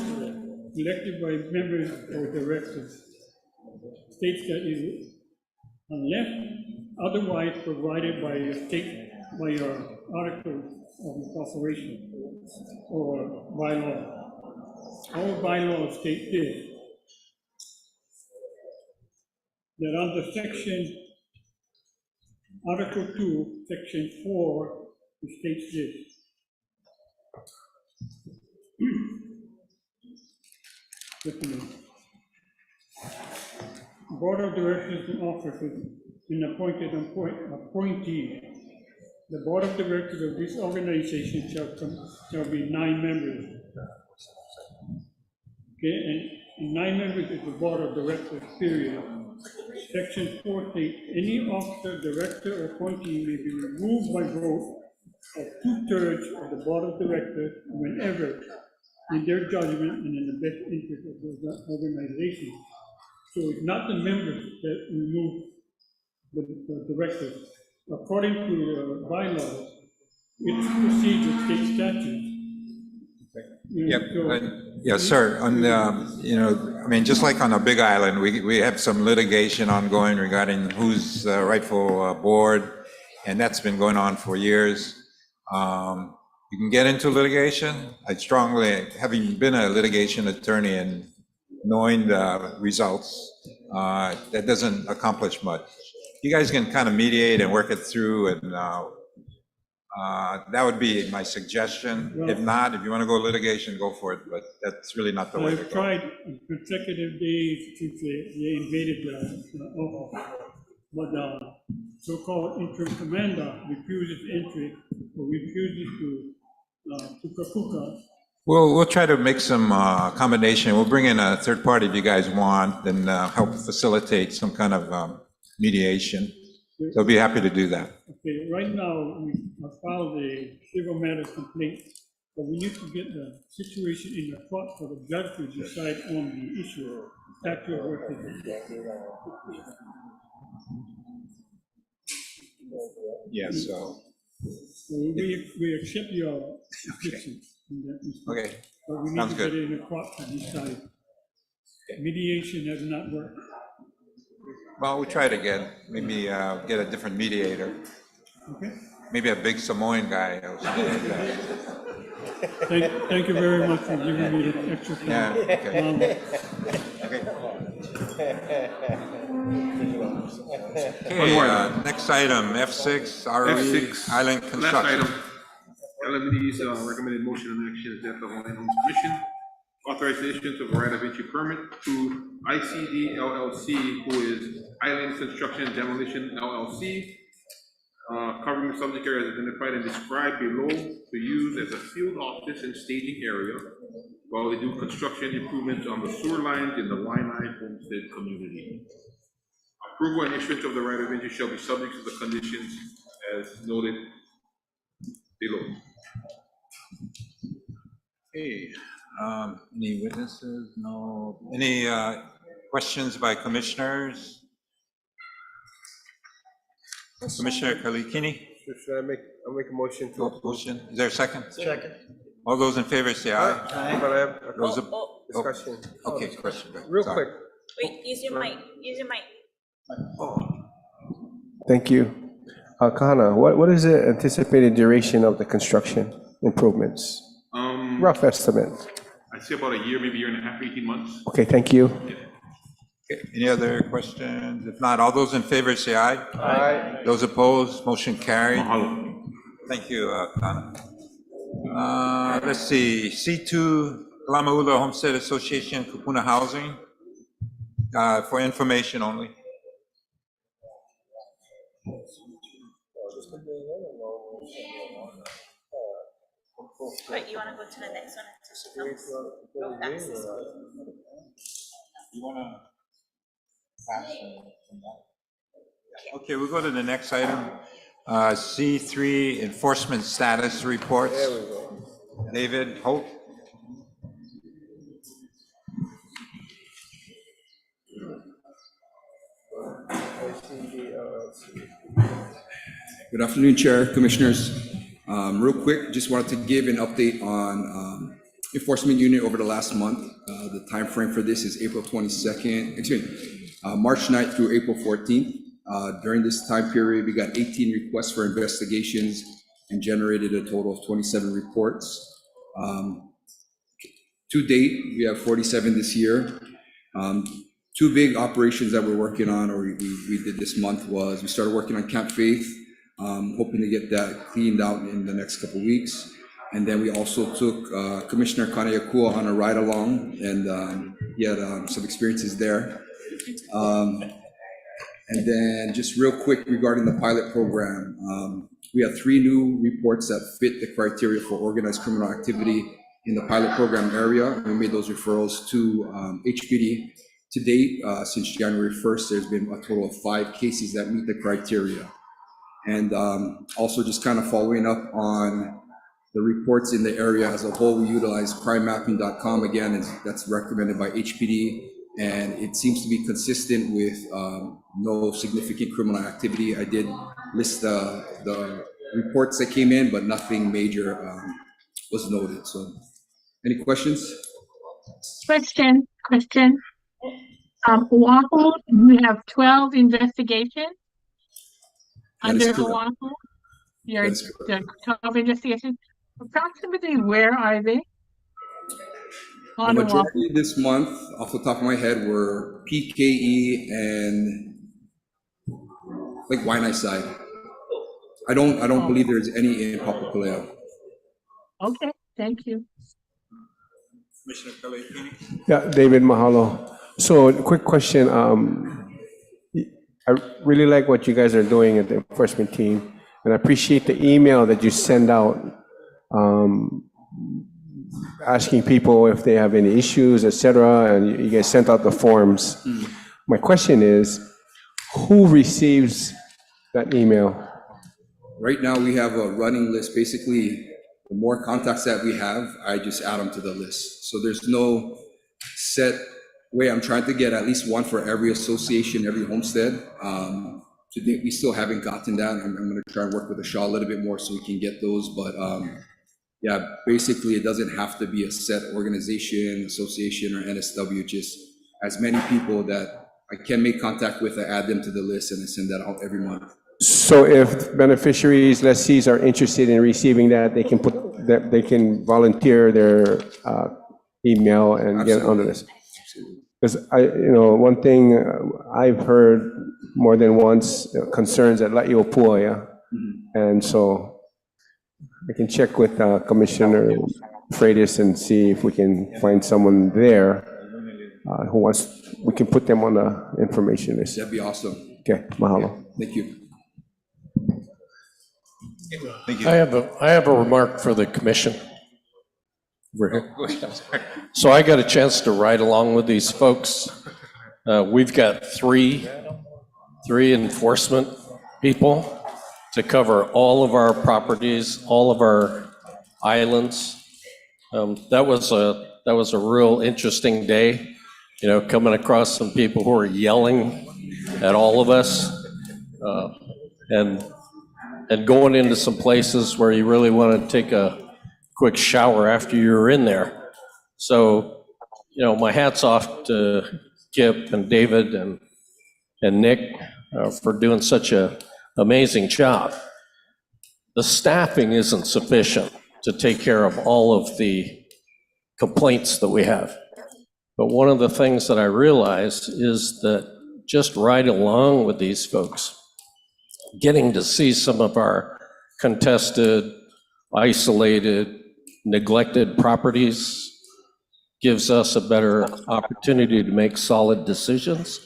elected by members or directors. States that is unless otherwise provided by a state, by your article of incorporation or bylaw. Our bylaws state this, that under section, Article 2, Section 4, it states this. Just a minute. Board of Directors and officers and appointed appointees. The Board of Directors of this organization shall be 9 members. Okay, and 9 members is the Board of Directors, period. Section 4 states, any officer, director, or appointee may be removed by vote of 2/3 of the Board of Directors whenever, in their judgment and in the best interest of the organization. So it's not the members that remove the directors. According to the bylaws, it's procedure, state statute. Yes, sir. On the, just like on a Big Island, we have some litigation ongoing regarding who's the rightful board, and that's been going on for years. You can get into litigation. I strongly, having been a litigation attorney and knowing the results, that doesn't accomplish much. You guys can kind of mediate and work it through, and that would be my suggestion. Well, if not, if you want to go litigation, go for it, but that's really not the way to I've go. tried consecutive days since they invaded the office, but the so-called interim commander refuses entry or refuses to puka. We'll try to make some accommodation. We'll bring in a third party if you guys want, and help facilitate some kind of mediation. So I'll be happy to do that. Okay, right now, we have filed a civil matters complaint, but we need to get the situation in the court for the judge to decide on the issue. Statute versus. Yes, so. We accept your position. Okay, But we need sounds to get good. it in the court to decide. Mediation has not worked. Well, we'll try it again. Maybe get a different mediator. Okay. Maybe a big Samoan guy or something like that. Thank you very much for giving me the extra time. Yeah, okay. Okay. Okay, next item, F6, ROE, F6, Island last Construction. item. LMD's recommended motion and action is that the Hawaiian Homes Commission authorization to right of entry permit to ICD LLC, who is Island Construction and Demolition LLC, covering the subject area as identified and described below to use as a field office and staging area while they do construction improvements on the sewer lines in the Waianae Homestead community. Approval and issuance of the right of entry shall be subject to the conditions as noted below. Okay, any witnesses? No. Any questions by commissioners? Commissioner Kalikini? Should I'll make a motion to. Motion, is there a second? Second. All those in favor say aye. But I have a Those discussion. Okay, question. Real Sorry. quick. Wait, use your mic, use your mic. Thank you. Kahana, what is the anticipated duration of the construction improvements? Rough estimate. I'd say about a year, maybe a year and a half, 18 months. Okay, thank you. Okay, any other questions? If not, all those in favor say aye. Aye. Those opposed, motion carried. Mahalo. Thank you, Kana. Let's see, C2, Lamaula Homestead Association, Kupuna Housing, for information only. Wait, you wanna go to the next one until she comes? Go back this way. You wanna pass from that? Okay, we'll go to the next item. C3, enforcement status reports. There we go. David Holt. Good afternoon, Chair, Commissioners. Real quick, just wanted to give an update on enforcement unit over the last month. The time frame for this is April 22nd, March 9th through April 14th. During this time period, we got 18 requests for investigations and generated a total of 27 reports. To date, we have 47 this year. Two big operations that we're working on, or we did this month, was we started working on Camp Faith, hoping to get that cleaned out in the next couple of weeks. And then we also took Commissioner Kaneakua on a ride along, and he had some experiences there. And then just real quick regarding the pilot program, we have 3 new reports that fit the criteria for organized criminal activity in the pilot program area. We made those referrals to HPD. To date, since January 1st, there's been a total of 5 cases that meet the criteria. And also just kind of following up on the reports in the area as a whole, we utilize crimemapping.com again, that's recommended by HPD. And it seems to be consistent with no significant criminal activity. I did list the reports that came in, but nothing major was noted. So, any questions? Question. Oahu, you have 12 investigations under Oahu. Your 12 investigations. Approximately where are they? The majority this month, off the top of my head, were PKE and like Waianae side. I don't believe there's any in Papakilea. Okay, thank you. Commissioner Kalikini. Yeah, David, mahalo. So quick question. I really like what you guys are doing at the enforcement team, and I appreciate the email that you send out asking people if they have any issues, etc., and you guys sent out the forms. My question is, who receives that email? Right now, we have a running list. Basically, the more contacts that we have, I just add them to the list. So there's no set way. I'm trying to get at least one for every association, every homestead. To date, we still haven't gotten that. I'm going to try and work with the Shaw a little bit more so we can get those. But yeah, basically, it doesn't have to be a set organization, association, or NSW. Just as many people that I can make contact with, I add them to the list and I send that out every month. So if beneficiaries, lessees are interested in receiving that, they can put that, they can volunteer their email and get on the list. Because one thing I've heard more than once, concerns at La'iopua, and so I can check with Commissioner Freitas and see if we can find someone there who wants, we can put them on the information list. That'd be awesome. Okay, mahalo. Thank you. Thank you. I have a remark for the commission. Over here. So I got a chance to ride along with these folks. We've got three enforcement people to cover all of our properties, all of our islands. That was a real interesting day, coming across some people who are yelling at all of us, and going into some places where you really want to take a quick shower after you're in there. So, my hat's off to Kip and David and Nick for doing such an amazing job. The staffing isn't sufficient to take care of all of the complaints that we have. But one of the things that I realized is that just riding along with these folks, getting to see some of our contested, isolated, neglected properties gives us a better opportunity to make solid decisions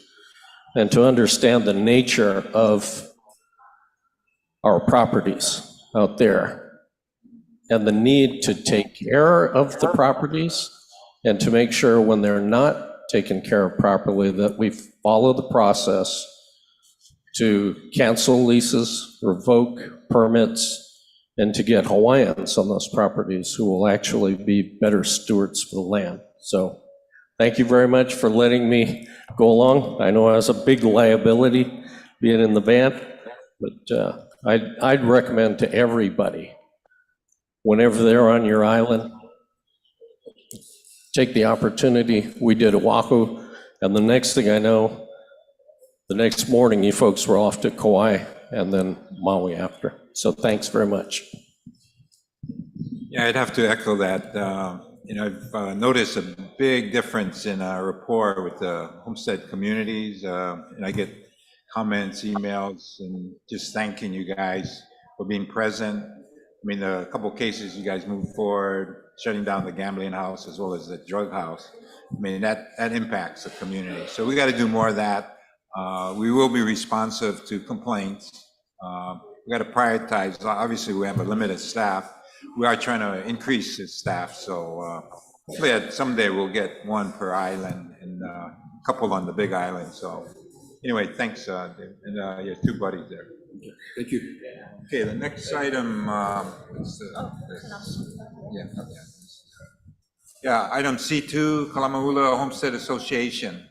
and to understand the nature of our properties out there and the need to take care of the properties and to make sure when they're not taken care of properly that we follow the process to cancel leases, revoke permits, and to get Hawaiians on those properties who will actually be better stewards for the land. So thank you very much for letting me go along. I know I was a big liability being in the van, but I'd recommend to everybody, whenever they're on your island, take the opportunity. We did Oahu, and the next thing I know, the next morning, you folks were off to Kauai and then Maui after. So thanks very much. Yeah, I'd have to echo that. I've noticed a big difference in our rapport with the homestead communities. And I get comments, emails, and just thanking you guys for being present. I mean, a couple of cases you guys moved forward, shutting down the gambling house as well as the drug house. I mean, that impacts the community. So we got to do more of that. We will be responsive to complaints. We got to prioritize. Obviously, we have a limited staff. We are trying to increase the staff. So hopefully someday we'll get one per island and a couple on the big island. So anyway, thanks. And your two buddies there. Thank you. Okay, the next item is item C2, Kalamahula Homestead Association,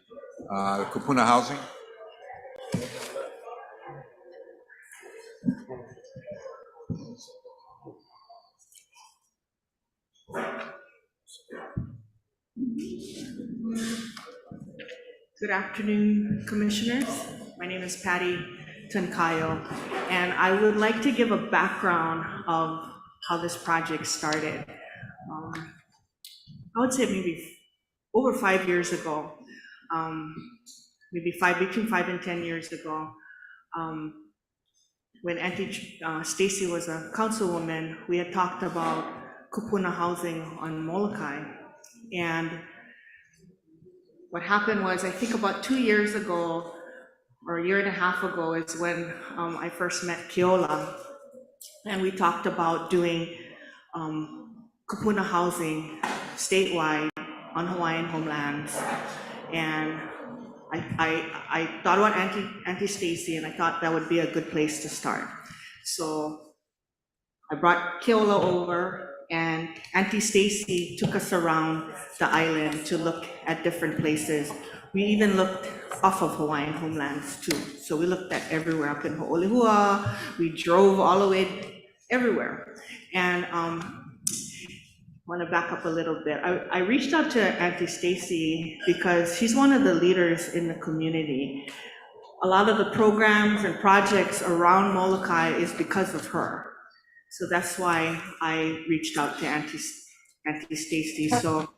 Kupuna Housing. Good afternoon, Commissioners. My name is Patty Tankayo, and I would like to give a background of how this project started. I would say maybe over 5 years ago, between 5 and 10 years ago, when Auntie Stacy was a councilwoman, we had talked about kupuna housing on Molokai. And what happened was, I think about 2 years ago, or a year and a half ago, is when I first met Keola. And we talked about doing kupuna housing statewide on Hawaiian homelands. And I thought about Auntie Stacy, and I thought that would be a good place to start. So I brought Keola over, and Auntie Stacy took us around the island to look at different places. We even looked off of Hawaiian homelands too. So we looked at everywhere up in Ho'olehua. We drove all the way everywhere. And I want to back up a little bit. I reached out to Auntie Stacy because she's one of the leaders in the community. A lot of the programs and projects around Molokai is because of her. So that's why I reached out to Auntie Stacy. So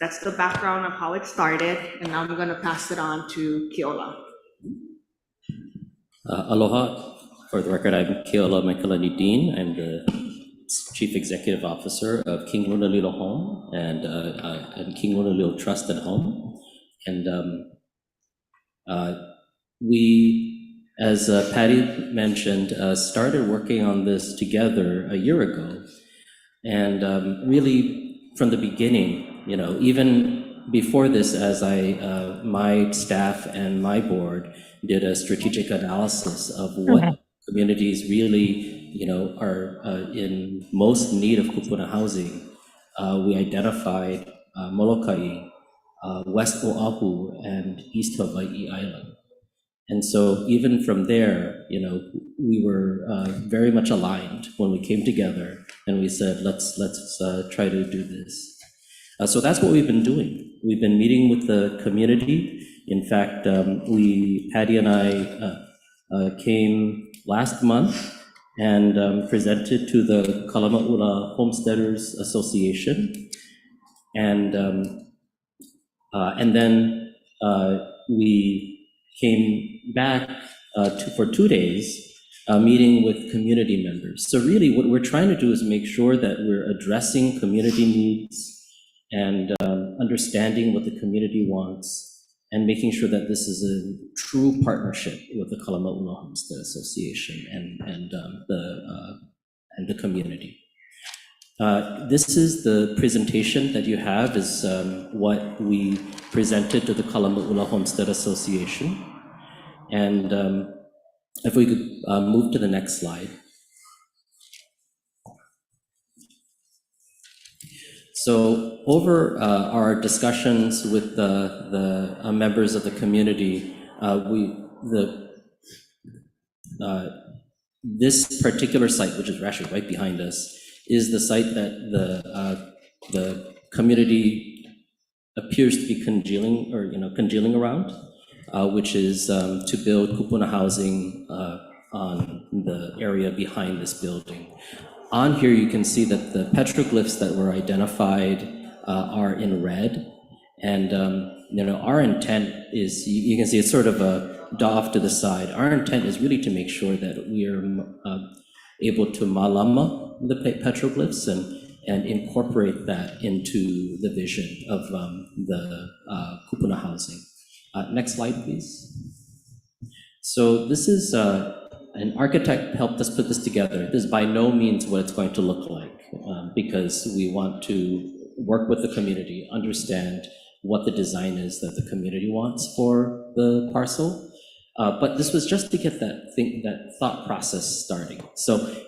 That's the background of how it started, and now I'm gonna pass it on to Keola. Aloha. For the record, I'm Keola Maikalani Dean. I'm the Chief Executive Officer of King Lunalilo Home and King Lunalilo Trust and Home. And we, as Patty mentioned, started working on this together a year ago. And really, from the beginning, you know, even before this, as my staff and my board did a strategic analysis of what communities really, you know, are in most need of kupuna housing, we identified Molokai, West Oahu, and East Hawaii Island. And so even from there, you know, we were very much aligned when we came together and we said, let's try to do this. So that's what we've been doing. We've been meeting with the community. In fact, Patty and I came last month and presented to the Kalama'ula Homesteaders Association. And then we came back for 2 days, meeting with community members. So really what we're trying to do is make sure that we're addressing community needs and understanding what the community wants and making sure that this is a true partnership with the Kalama'ula Homestead Association and the community. This is the presentation that you have, is what we presented to the Kalama'ula Homestead Association. And if we could move to the next slide. So over our discussions with the members of the community, this particular site, which is actually right behind us, is the site that the community appears to be congealing around, which is to build kupuna housing on the area behind this building. On here, you can see that the petroglyphs that were identified are in red, and you know, our intent is, you can see it's sort of a off to the side. Our intent is really to make sure that we are able to malama the petroglyphs and incorporate that into the vision of the kupuna housing. Next slide, please. So this is an architect helped us put this together. This is by no means what it's going to look like, because we want to work with the community, understand what the design is that the community wants for the parcel. But this was just to get that thought process starting. So